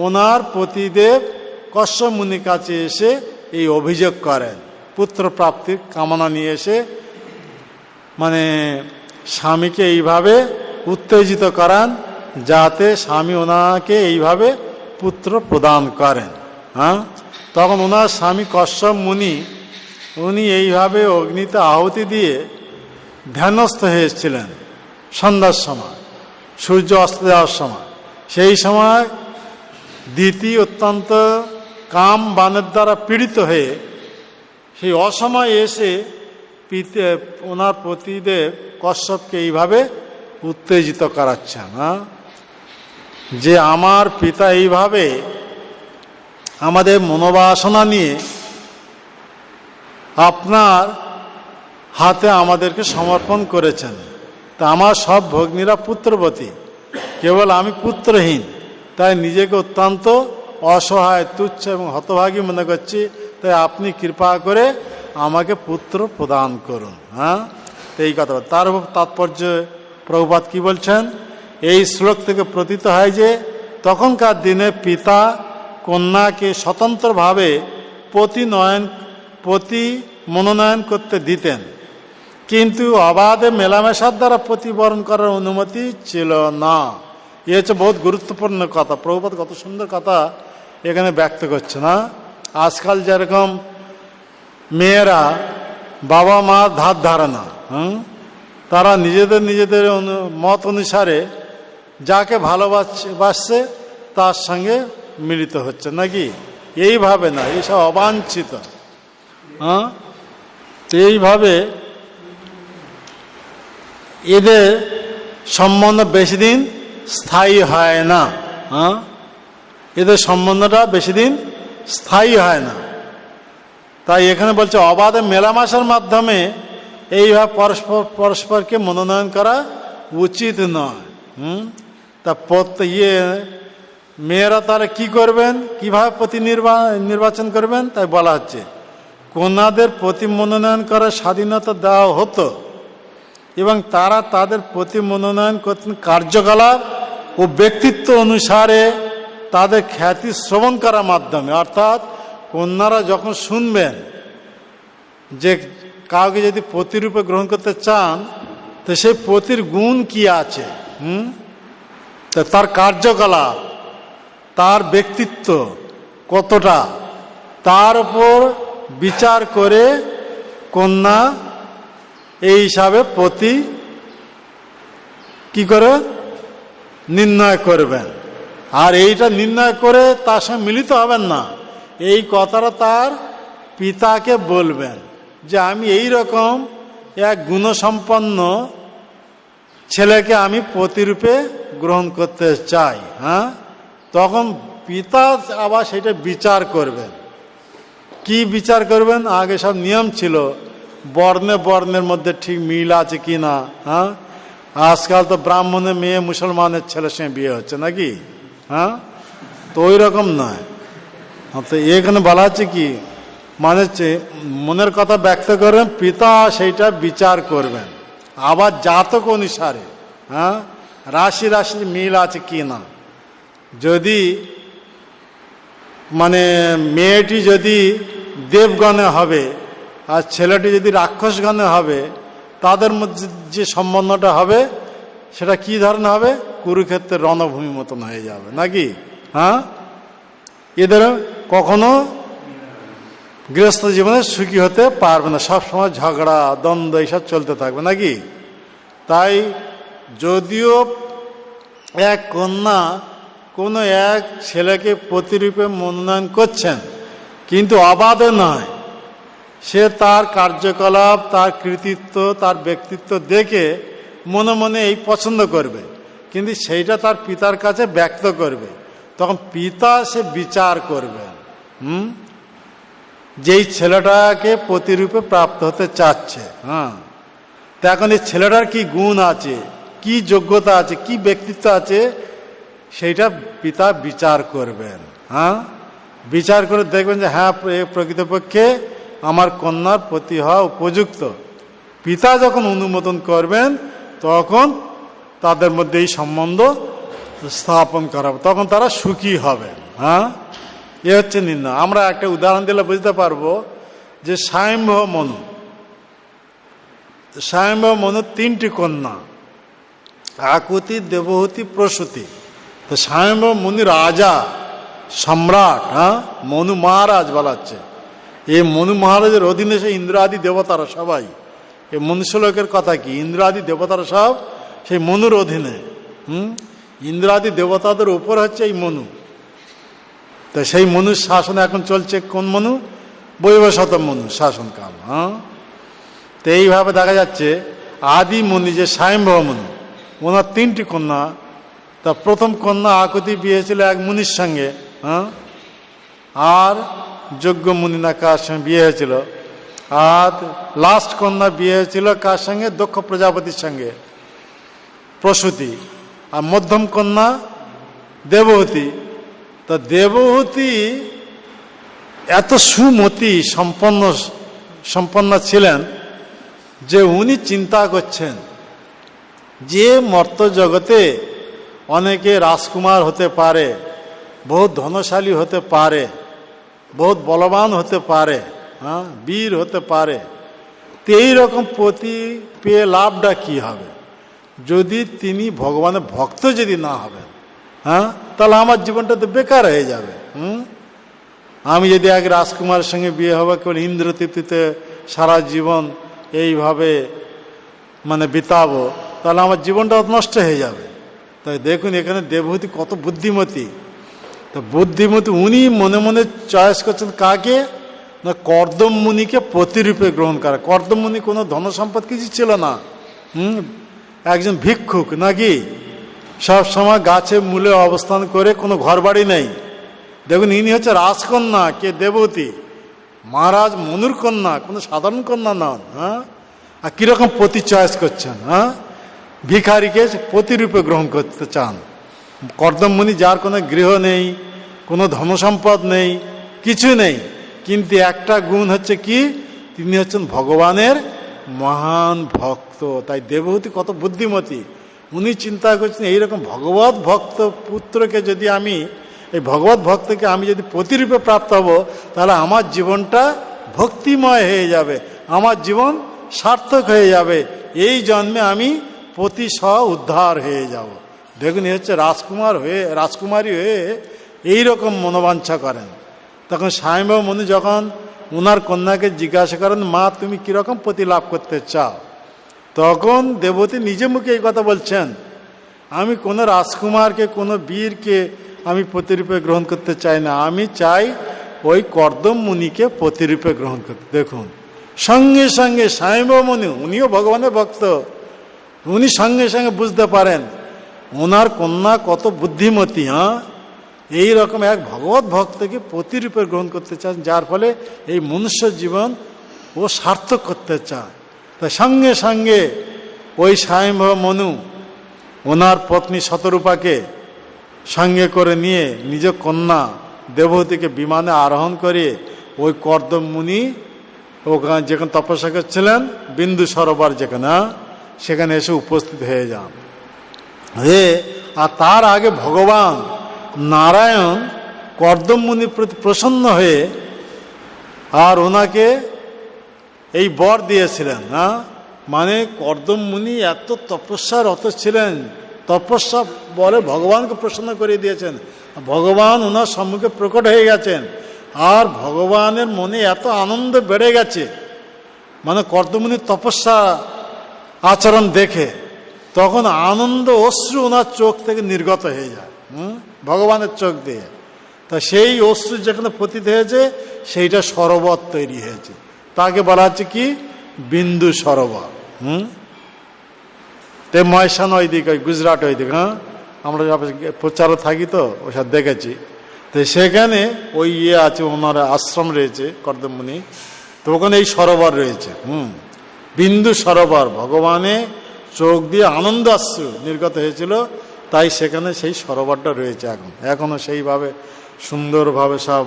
S1: ওনার পতিদেব কশ্যপ মুনির কাছে এসে এই অভিযোগ করেন, পুত্র প্রাপ্তির কামনা নিয়ে এসে মানে স্বামীকে এইভাবে উত্তেজিত করান যাতে স্বামী ওনাকে এইভাবে পুত্র প্রদান করেন। হ্যাঁ, তখন ওনার স্বামী কশ্যপ মুনি উনি এইভাবে অগ্নিতে আহুতি দিয়ে ধ্যানস্থ হয়েছিলেন সন্ধ্যার সময়, সূর্য অস্ত যাওয়ার সময়। সেই সময় দিতি অত্যন্ত কাম বানের দ্বারা পীড়িত হয়ে সেই অসময়ে এসে ওনার পতিদেব কশ্যপকে এইভাবে উত্তেজিত করাচ্ছেন। হ্যাঁ, যে আমার পিতা এইভাবে আমাদের মনোবাসনা নিয়ে আপনার হাতে আমাদেরকে সমর্পণ করেছেন। তা আমার সব ভগ্নীরা পুত্রবতী, কেবল আমি পুত্রহীন, তাই নিজেকে অত্যন্ত অসহায়, তুচ্ছ এবং হতভাগী মনে করছি। তাই আপনি কৃপা করে আমাকে পুত্র প্রদান করুন। হ্যাঁ, এই কথা। তার তাৎপর্য প্রভুপাদ কি বলছেন, এই শ্লোক থেকে প্রতীত হয় যে তখনকার দিনে পিতা কন্যাকে স্বতন্ত্রভাবে পতি মনোনয়ন করতে দিতেন, কিন্তু অবাধে মেলামেশার দ্বারা প্রতিবরণ করার অনুমতি ছিল না। এ হচ্ছে বহুত গুরুত্বপূর্ণ কথা। প্রভুপাদ কত সুন্দর কথা এখানে ব্যক্ত করছে না। আজকাল যেরকম মেয়েরা বাবা মা ধার ধারে না, তারা নিজেদের মত অনুসারে যাকে ভালোবাসছে তার সঙ্গে মিলিত হচ্ছে নাকি, এইভাবে না, এইসব অবাঞ্ছিত। হ্যাঁ, এইভাবে এদের সম্বন্ধ বেশি দিন স্থায়ী হয় না। হ্যাঁ, এদের সম্বন্ধটা বেশি দিন স্থায়ী হয় না। তাই এখানে বলছে অবাধে মেলামেশার মাধ্যমে এইভাবে পরস্পরকে মনোনয়ন করা উচিত নয়। তা মেয়েরা তারা কি করবেন, কিভাবে পতি নির্বাচন করবেন, তাই বলা হচ্ছে কন্যাদের প্রতি মনোনয়ন করার স্বাধীনতা দেওয়া হতো এবং তারা তাদের প্রতি মনোনয়ন করতেন কার্যকলাপ ও ব্যক্তিত্ব অনুসারে তাদের খ্যাতি শ্রবণ করার মাধ্যমে। অর্থাৎ কন্যারা যখন শুনবেন যে কাউকে যদি পতিরূপে গ্রহণ করতে চান, তো সেই পতির গুণ কি আছে, তার কার্যকলাপ, তার ব্যক্তিত্ব কতটা, তার উপর বিচার করে কন্যা এই হিসাবে পতি কি করে নির্ণয় করবেন। আর এইটা নির্ণয় করে তার সঙ্গে মিলিত হবেন না, এই কথাটা তার পিতাকে বলবেন যে আমি এই রকম এক গুণসম্পন্ন ছেলেকে আমি প্রতিরূপে গ্রহণ করতে চাই। হ্যাঁ, তখন পিতা আবার সেটা বিচার করবেন। কি বিচার করবেন? আগে সব নিয়ম ছিল, বর্ণে বর্ণের মধ্যে ঠিক মিল আছে কি না। হ্যাঁ, আজকাল তো ব্রাহ্মণের মেয়ে মুসলমানের ছেলের সঙ্গে বিয়ে হচ্ছে নাকি। হ্যাঁ, তো ওই রকম নয়। তো এখানে বলা হচ্ছে কি, মানে মনের কথা ব্যক্ত করবেন, পিতা সেইটা বিচার করবেন। আবার জাতক অনুসারে, হ্যাঁ, রাশি রাশি মিল আছে কি না। যদি মানে মেয়েটি যদি দেবগণে হবে আর ছেলেটি যদি রাক্ষসগণে হবে, তাদের মধ্যে যে সম্বন্ধটা হবে সেটা কি ধরনের হবে? কুরুক্ষেত্রের রণভূমি মতন হয়ে যাবে নাকি। হ্যাঁ, এদের কখনো গৃহস্থ জীবনে সুখী হতে পারবে না, সবসময় ঝগড়া দ্বন্দ্ব এইসব চলতে থাকবে নাকি। তাই যদিও এক কন্যা কোনো এক ছেলেকে প্রতিরূপে মনোনয়ন করছেন, কিন্তু অবাধে নয়, সে তার কার্যকলাপ, তার কৃতিত্ব, তার ব্যক্তিত্ব দেখে মনে মনে এই পছন্দ করবে, কিন্তু সেইটা তার পিতার কাছে ব্যক্ত করবে। তখন পিতা সে বিচার করবেন যেই ছেলেটাকে প্রতিরূপে প্রাপ্ত হতে চাচ্ছে। হ্যাঁ, তো এখন এই ছেলেটার কি গুণ আছে, কি যোগ্যতা আছে, কি ব্যক্তিত্ব আছে, সেইটা পিতা বিচার করবেন। হ্যাঁ, বিচার করে দেখবেন যে হ্যাঁ, প্রকৃতপক্ষে আমার কন্যার প্রতি হওয়া উপযুক্ত। পিতা যখন অনুমোদন করবেন তখন তাদের মধ্যে এই সম্বন্ধ স্থাপন করা হবে, তখন তারা সুখী হবে। হ্যাঁ, এ হচ্ছে নির্ণয়। আমরা একটা উদাহরণ দিলে বুঝতে পারবো যে স্বয়ম্ভব মনু 3টি কন্যা, আকুতি, দেবহূতি, প্রসূতি। তো স্বয়ম্ভব মনু রাজা, সম্রাট। হ্যাঁ, মনু মহারাজ বলা হচ্ছে। এই মনু মহারাজের অধীনে সে ইন্দ্র আদি দেবতারা সবাই। এই মনুষ্যলোকের কথা কি, ইন্দ্র আদি দেবতারা সব সেই মনুর অধীনে। ইন্দ্র আদি দেবতাদের উপর হচ্ছে এই মনু। তো সেই মনুর শাসন এখন চলছে কোন মনু? বৈবস্বত মনু শাসনকাল। হ্যাঁ, তো এইভাবে দেখা যাচ্ছে আদি মনু যে স্বয়ম্ভব মনু, ওনার 3টি কন্যা। তা প্রথম কন্যা আকুতি বিয়ে হয়েছিল এক মুনির সঙ্গে। হ্যাঁ, আর যজ্ঞ মুনি না কার সঙ্গে বিয়ে হয়েছিল। আর লাস্ট কন্যা বিয়ে হয়েছিল কার সঙ্গে? দক্ষ প্রজাপতির সঙ্গে, প্রসূতি। আর মধ্যম কন্যা দেবহূতি। তা দেবহূতি এত সুমতি সম্পন্ন ছিলেন যে উনি চিন্তা করছেন যে মর্ত জগতে অনেকে রাজকুমার হতে পারে, বহুত ধনশালী হতে পারে, বহুত বলবান হতে পারে, হ্যাঁ, বীর হতে পারে। তো এইরকম পতি পেয়ে লাভটা কি হবে যদি তিনি ভগবানের ভক্ত যদি না হবেন? হ্যাঁ, তাহলে আমার জীবনটা তো বেকার হয়ে যাবে। আমি যদি এক রাজকুমারের সঙ্গে বিয়ে হবে, কেবল ইন্দ্রতৃপ্তিতে সারা জীবন এইভাবে মানে বিতাবো, তাহলে আমার জীবনটা নষ্ট হয়ে যাবে। তাই দেখুন এখানে দেবহূতি কত বুদ্ধিমতী। তো বুদ্ধিমতী উনি মনে মনে চয়েস করছেন কাকে না? কর্দম মুনিকে প্রতিরূপে গ্রহণ করা। কর্দম মুনি কোনো ধনসম্পদ কিছু ছিল না, একজন ভিক্ষুক নাকি, সব সময় গাছের মূলে অবস্থান করে, কোনো ঘর বাড়ি নেই। দেখুন ইনি হচ্ছে রাজকন্যা, কে? দেবহূতি, মহারাজ মনুর কন্যা, কোনো সাধারণ কন্যা নন। হ্যাঁ, আর কীরকম পতি চয়েস করছেন? হ্যাঁ, ভিখারিকে প্রতিরূপে গ্রহণ করতে চান। কর্দম মুনি যার কোনো গৃহ নেই, কোনো ধনসম্পদ নেই, কিছু নেই, কিন্তু একটা গুণ হচ্ছে কি, তিনি হচ্ছেন ভগবানের মহান ভক্ত। তাই দেবহূতি কত বুদ্ধিমতী। উনি চিন্তা করছেন এইরকম ভগবত ভক্ত পুত্রকে যদি আমি, এই ভগবত ভক্তকে আমি যদি প্রতিরূপে প্রাপ্ত হব, তাহলে আমার জীবনটা ভক্তিময় হয়ে যাবে, আমার জীবন সার্থক হয়ে যাবে, এই জন্মে আমি পতি সহ উদ্ধার হয়ে যাব। দেখুন এ হচ্ছে রাজকুমারী হয়ে এইরকম মনোবাঞ্ছা করেন। তখন স্বয়ম্ভব মনু যখন ওনার কন্যাকে জিজ্ঞাসা করেন, মা তুমি কীরকম পতি লাভ করতে চাও? তখন দেবতী নিজে মুখে এই কথা বলছেন, আমি কোনো রাজকুমারকে, কোনো বীরকে আমি পতিরূপে গ্রহণ করতে চাই না, আমি চাই ওই কর্দম মুনিকে পতিরূপে গ্রহণ করতে। দেখুন সঙ্গে সঙ্গে স্বয়ম্ভব মুনি, উনিও ভগবানের ভক্ত, উনি সঙ্গে সঙ্গে বুঝতে পারেন ওনার কন্যা কত বুদ্ধিমতী। এই রকম এক ভগবত ভক্তকে পতিরূপে গ্রহণ করতে চান, যার ফলে এই মনুষ্য জীবন ও সার্থক করতে চায়। তাই সঙ্গে সঙ্গে ওই স্বয়ম্ভব মনু ওনার পত্নী শতরূপাকে সঙ্গে করে নিয়ে নিজ কন্যা দেবহূতিকে বিমানে আরোহণ করে ওই কর্দম মুনি ওখানে যেখানে তপস্যা করছিলেন বিন্দু সরোবর যেখানে, সেখানে এসে উপস্থিত হয়ে যান। আর তার আগে ভগবান নারায়ণ কর্দম মুনির প্রতি প্রসন্ন হয়ে আর ওনাকে এই বর দিয়েছিলেন। মানে কর্দম মুনি এত তপস্যারত ছিলেন, তপস্যা বলে ভগবানকে প্রসন্ন করে দিয়েছেন, ভগবান ওনার সম্মুখে প্রকট হয়ে গেছেন। আর ভগবানের মনে এত আনন্দ বেড়ে গেছে, মানে কর্দম মুনির তপস্যা আচরণ দেখে তখন আনন্দ অশ্রু ওনার চোখ থেকে নির্গত হয়ে যায় ভগবানের চোখ দিয়ে। তা সেই অশ্রু যেখানে পতিত হয়েছে সেইটা সরোবর তৈরি হয়েছে, তাকে বলা হচ্ছে কি বিন্দু সরোবর। তে ময়সান ওইদিকে, ওই গুজরাট ওইদিকে, আমরা প্রচারও থাকি তো ওসব দেখেছি। তো সেখানে ওই আছে ওনার আশ্রম রয়েছে কর্দম মুনি, তো ওখানে এই সরোবর রয়েছে বিন্দু সরোবর। ভগবানে চোখ দিয়ে আনন্দ অশ্রু নির্গত হয়েছিল, তাই সেখানে সেই সরোবরটা রয়েছে এখনো সেইভাবে সুন্দরভাবে সব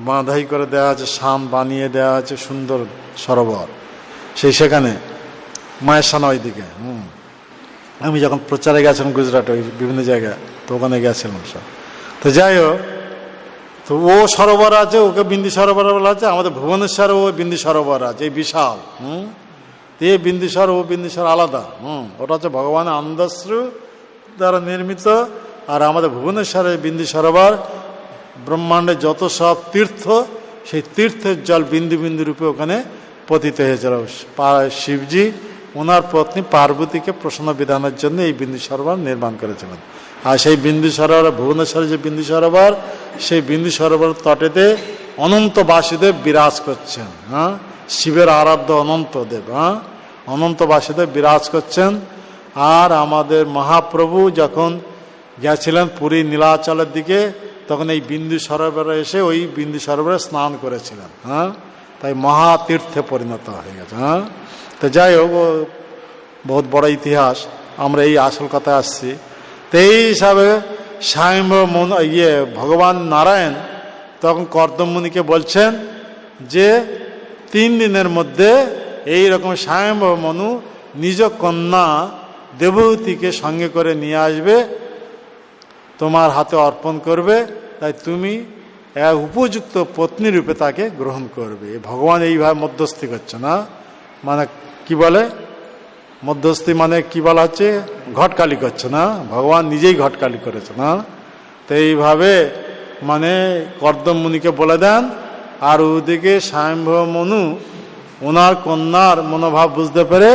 S1: বাঁধাই করে দেওয়া আছে, শাম বানিয়ে দেওয়া আছে সুন্দর সরোবর সেখানে মায়েশানা ওইদিকে। আমি যখন প্রচারে গেছিলাম গুজরাট ওই বিভিন্ন জায়গায়, তো ওখানে গেছিলাম সব। তো যাই হোক, তো ও সরোবর আছে, ওকে বিন্দু সরোবর বলা আছে। আমাদের ভুবনেশ্বরে ও বিন্দু সরোবর আছে, এই বিশাল। এই বিন্দুসর ও বিন্দুসর আলাদা। ওটা হচ্ছে ভগবানের আনন্দাশ্রু দ্বারা নির্মিত। আর আমাদের ভুবনেশ্বরের বিন্দু সরোবর ব্রহ্মাণ্ডে যত সব তীর্থ, সেই তীর্থের জল বিন্দু বিন্দু রূপে ওখানে পতিত হয়েছিল। শিবজি ওনার পত্নী পার্বতীকে প্রসন্ন বিধানের জন্য এই বিন্দু সরোবর নির্মাণ করেছিলেন। আর সেই বিন্দু সরোবর, ভুবনেশ্বরের যে বিন্দু সরোবর, সেই বিন্দু সরোবর তটেতে অনন্ত বাসুদেব বিরাজ করছেন। শিবের আরাধ্য অনন্ত দেব, অনন্ত বাসুদেব বিরাজ করছেন। আর আমাদের মহাপ্রভু যখন গেছিলেন পুরী নীলাচলের দিকে, তখন এই বিন্দু সরোবরে এসে ওই বিন্দু সরোবরে স্নান করেছিলেন। তাই মহাতীর্থে পরিণত হয়ে গেছে। তো যাই হোক, বহুত বড় ইতিহাস। আমরা এই আসল কথায় আসছি। তো এই হিসাবে স্বয়ম্ভব ভগবান নারায়ণ তখন কর্দম মুনিকে বলছেন যে 3 দিনের মধ্যে এই রকম স্বয়ম্ভব মনু নিজ কন্যা দেবহূতিকে সঙ্গে করে নিয়ে আসবে, তোমার হাতে অর্পণ করবে। তাই তুমি এক উপযুক্ত পত্নী রূপে তাকে গ্রহণ করবে। ভগবান এইভাবে মধ্যস্থি করছে না, মানে কি বলে মধ্যস্থি মানে কি বলা হচ্ছে, ঘটকালি করছে না, ভগবান নিজেই ঘটকালি করেছে না। তো এইভাবে মানে কর্দম মুনিকে বলে দেন। আর ওদিকে স্বয়ম্ভব মনু ওনার কন্যার মনোভাব বুঝতে পেরে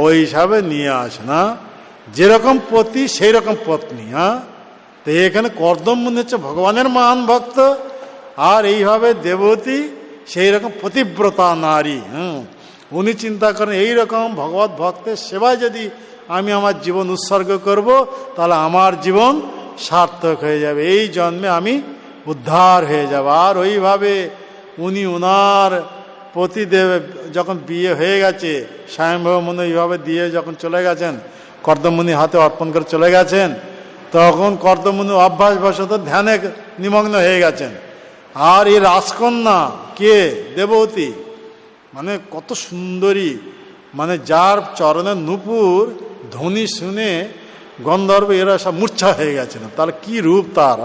S1: ওই হিসাবে নিয়ে আসে না, যেরকম পতি সেই রকম পত্নী। তো এখানে কর্দম মুনি হচ্ছে ভগবানের মহান ভক্ত, আর এইভাবে দেবতী সেই রকম পতিব্রতা নারী। উনি চিন্তা করেন এইরকম ভগবত ভক্তের সেবায় যদি আমি আমার জীবন উৎসর্গ করব, তাহলে আমার জীবন সার্থক হয়ে যাবে, এই জন্মে আমি উদ্ধার হয়ে যাব। আর ওইভাবে উনি ওনার পতিদেব যখন বিয়ে হয়ে গেছে, স্বয়ম্ভব মুনি এইভাবে দিয়ে যখন চলে গেছেন, কর্দম মুনি হাতে অর্পণ করে চলে গেছেন, তখন কর্দম মুনি অভ্যাসবশত ধ্যানে নিমগ্ন হয়ে গেছেন। আর এই রাজকন্যা কে, দেবহূতি, মানে কত সুন্দরী, মানে যার চরণের নূপুর ধ্বনি শুনে গন্ধর্ব এরা সব মূর্ছা হয়ে গেছেন। তার কি রূপ তার,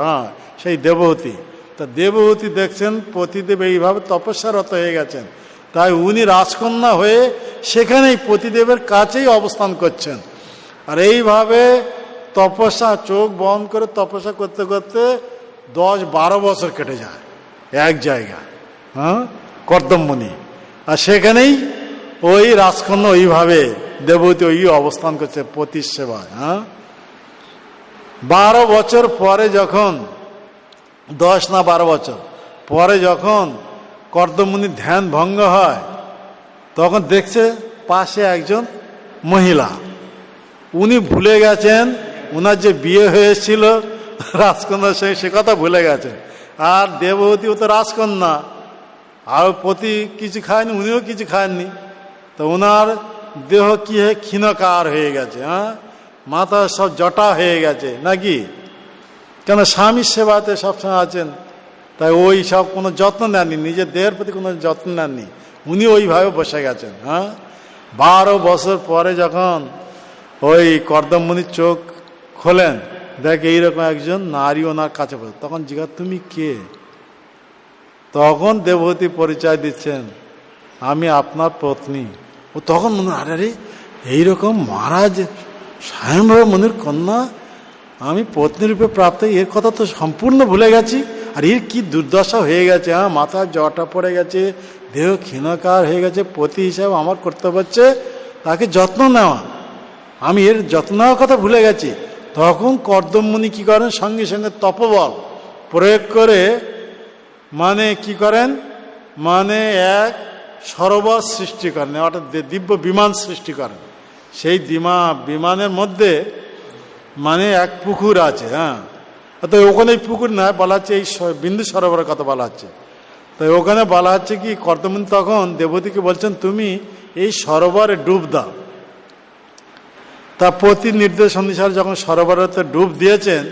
S1: সেই দেবহূতি। তা দেবহূতি দেখছেন পতিদেব এইভাবে তপস্যারত হয়ে গেছেন, তাই উনি রাজকন্যা হয়ে সেখানেই পতিদেবের কাছেই অবস্থান করছেন। আর এইভাবে তপস্যা, চোখ বন্ধ করে তপস্যা করতে করতে 10-12 বছর কেটে যায় এক জায়গায়, কর্দম মুনি। আর সেখানেই ওই রাজকন্যা ওইভাবে দেবহূতি ওই অবস্থান করছে পতির সেবায়। 12 বছর পরে যখন 10 না 12 বছর পরে যখন কর্দমমুনির ধ্যান ভঙ্গ হয়, তখন দেখছে পাশে একজন মহিলা। উনি ভুলে গেছেন ওনার যে বিয়ে হয়েছিল রাজকন্যার সঙ্গে, সে কথা ভুলে গেছেন। আর দেবহূতিও তো রাজকন্যা, আর পতি কিছু খায়নি, উনিও কিছু খাননি। তো ওনার দেহ কি হয়ে ক্ষীণকার হয়ে গেছে, হ্যাঁ, মাথা সব জটা হয়ে গেছে নাকি, কেন স্বামীর সেবাতে সবসময় আছেন, তাই ওই সব কোনো যত্ন নেননি, নিজের দেহের প্রতি কোনো যত্ন নেননি, উনি ওইভাবে বসে গেছেন। হ্যাঁ, 12 বছর পরে যখন ওই কর্দমমুনির চোখ খোলেন, দেখে এইরকম একজন নারী ওনার কাছে বসে, তখন জিজ্ঞাসা তুমি কে? তখন দেবহূতি পরিচয় দিচ্ছেন, আমি আপনার পত্নী। ও তখন মনে আরে আরে এইরকম মহারাজ স্বয়ংভব মুনির কন্যা, আমি পত্নী রূপে প্রাপ্ত, এর কথা তো সম্পূর্ণ ভুলে গেছি। আর এর কি দুর্দশা হয়ে গেছে, হ্যাঁ, মাথার জটা পড়ে গেছে, দেহ ক্ষীণকার হয়ে গেছে, পতি হিসাবে আমার কর্তব্য হচ্ছে তাকে যত্ন নেওয়া, আমি এর যত্ন নেওয়ার কথা ভুলে গেছি। তখন কর্দমমুনি কি করেন, সঙ্গে সঙ্গে তপবল প্রয়োগ করে মানে কি করেন, মানে এক সরোবর সৃষ্টি করেন, অর্থাৎ দিব্য বিমান সৃষ্টি করেন। সেই বিমানের মধ্যে মানে এক পুকুর আছে, হ্যাঁ, তো ওখানে পুকুর নয়, বলা হচ্ছে এই বিন্দু সরোবরের কথা বলা হচ্ছে। তাই ওখানে বলা হচ্ছে কি, কর্দমমুনি তখন দেবহূতিকে বলছেন তুমি এই সরোবরে ডুব দাও। তা প্রতি নির্দেশ অনুসারে যখন সরোবরেতে ডুব দিয়েছেন,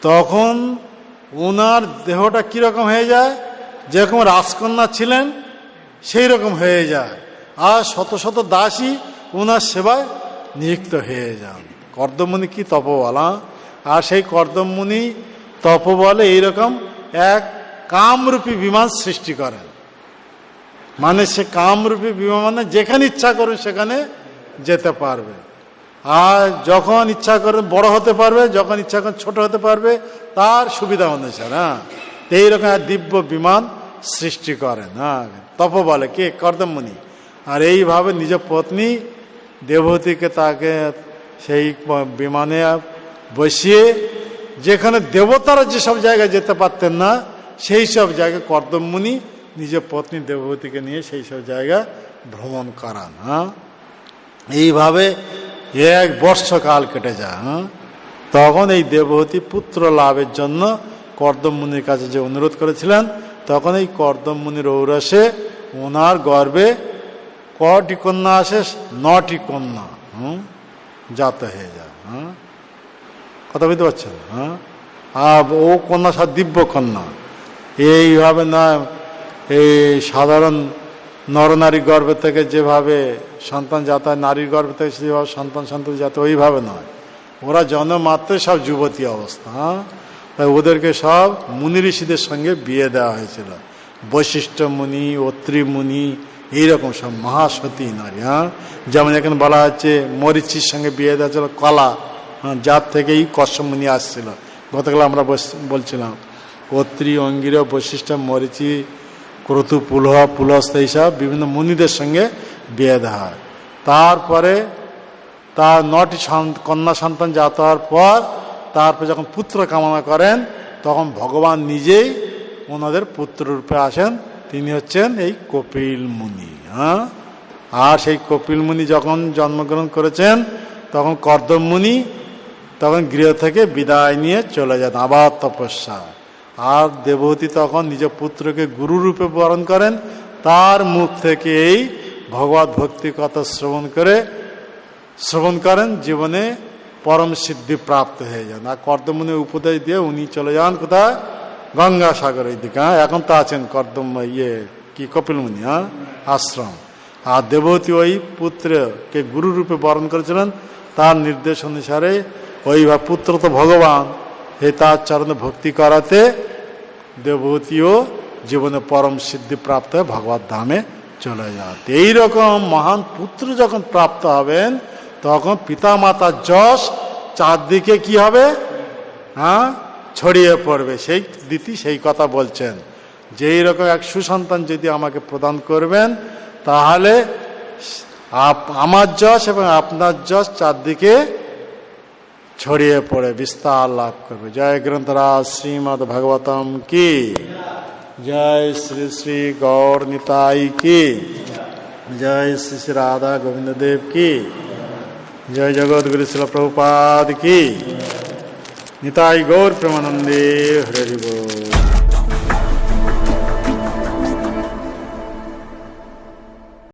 S1: তখন ওনার দেহটা কীরকম হয়ে যায়, যেরকম রাজকন্যা ছিলেন সেই রকম হয়ে যায়, আর শত শত দাসী ওনার সেবায় নিযুক্ত হয়ে যান। কর্দমমুনি কি তপবলা, আর সেই কর্দমমুনি তপবলে এইরকম এক কামরূপী বিমান সৃষ্টি করেন। মানে সে কামরূপী বিমান মানে যেখানে ইচ্ছা করুন সেখানে যেতে পারবে, আর যখন ইচ্ছা করে বড় হতে পারবে, যখন ইচ্ছা করে ছোট হতে পারবে, তার সুবিধা অনুসারে। হ্যাঁ, এইরকম এক দিব্য বিমান সৃষ্টি করেন, হ্যাঁ, তপবলে কে, কর্দমমুনি। আর এইভাবে নিজ পত্নী দেবহূতিকে তাকে সেই বিমানে বসিয়ে, যেখানে দেবতারা যেসব জায়গায় যেতে পারতেন না, সেই সব জায়গায় কর্দমমুনি নিজ পত্নী দেবহূতিকে নিয়ে সেই সব জায়গা ভ্রমণ করান। হ্যাঁ, এইভাবে 1 বর্ষকাল কেটে যায়। হ্যাঁ, তখন এই দেবহূতি পুত্র লাভের জন্য কর্দমমুনির কাছে যে অনুরোধ করেছিলেন, তখন এই কর্দমমুনির ঔরসে ওনার গর্ভে কটি কন্যা আসে, 9টি কন্যা জাত হয়ে যায়। হ্যাঁ, কথা বুঝতে পারছেন? হ্যাঁ, আর ও কন্যা সব দিব্য কন্যা। এইভাবে না, এই সাধারণ নরনারী গর্ভ থেকে যেভাবে সন্তান জাত হয়, নারীর গর্ভ থেকে যেভাবে সন্তান জাত, ওইভাবে নয়, ওরা জন্মমাত্রই সব যুবতী অবস্থা। হ্যাঁ, তাই ওদেরকে সব মুনি ঋষিদের সঙ্গে বিয়ে দেওয়া হয়েছিল, বৈশিষ্ট্য মুনি, অত্রি মুনি, এইরকম সব মহাসতী নারী। হ্যাঁ, যেমন এখানে বলা হচ্ছে মরিচির সঙ্গে বিয়ে দেওয়া ছিল কলা, হ্যাঁ, যার থেকেই কশ্যপ মুনি আসছিল। গতকাল আমরা বলছিলাম অত্রি, অঙ্গিরা, বৈশিষ্ট্য, মরিচি, ক্রতু, পুলহস্ত, এইসব বিভিন্ন মুনিদের সঙ্গে বিয়ে দেওয়া হয়। তারপরে তার 9টি কন্যা সন্তান জাত হওয়ার পর, তারপর যখন পুত্র কামনা করেন, তখন ভগবান নিজেই ওনাদের পুত্ররূপে আসেন। তিনি হচ্ছেন এই কপিল মুনি। হ্যাঁ, আর সেই কপিল মুনি যখন জন্মগ্রহণ করেছেন, তখন কর্দমমুনি তখন গৃহ থেকে বিদায় নিয়ে চলে যান আবার তপস্যা। আর দেবহূতি তখন নিজ পুত্রকে গুরুরূপে বরণ করেন, তার মুখ থেকে এই ভগবত ভক্তি কথা শ্রবণ করেন, জীবনে পরম সিদ্ধি প্রাপ্ত হয়ে যান। আর কর্দমমুনি উপদেশ দিয়ে উনি চলে যান কোথায়, গঙ্গাসাগরের দিকে। হ্যাঁ, এখন তো আছেন কপিল মুনি, হ্যাঁ, আশ্রম। আর দেবহূতি ওই পুত্রকে গুরুরূপে বরণ করেছিলেন, তার নির্দেশ অনুসারে ওইভাবে পুত্র তো ভগবান, এই তার চরণে ভক্তি করাতে দেবহূতিও জীবনে পরম সিদ্ধি প্রাপ্ত হয়ে ভগবত ধামে চলে যাতে। এইরকম মহান পুত্র যখন প্রাপ্ত হবেন, তখন পিতা মাতার যশ চারদিকে কি হবে, হ্যাঁ, ছড়িয়ে পড়বে। সেই দিতি সেই কথা বলছেন যে এইরকম এক সুসন্তান যদি আমাকে প্রদান করবেন, তাহলে আমার যশ এবং আপনার যশ চারদিকে ছড়িয়ে পড়ে বিস্তার লাভ করবে। জয় গ্রন্থরাজ শ্রীমদ্ ভাগবতম কি জয়, শ্রী শ্রী গৌর নিতাই কি জয়, শ্রী শ্রী রাধা গোবিন্দ देव की जय, जगत गुरु शिल प्रभुपाद की निताई गौर प्रेमानंदे हरि बोल।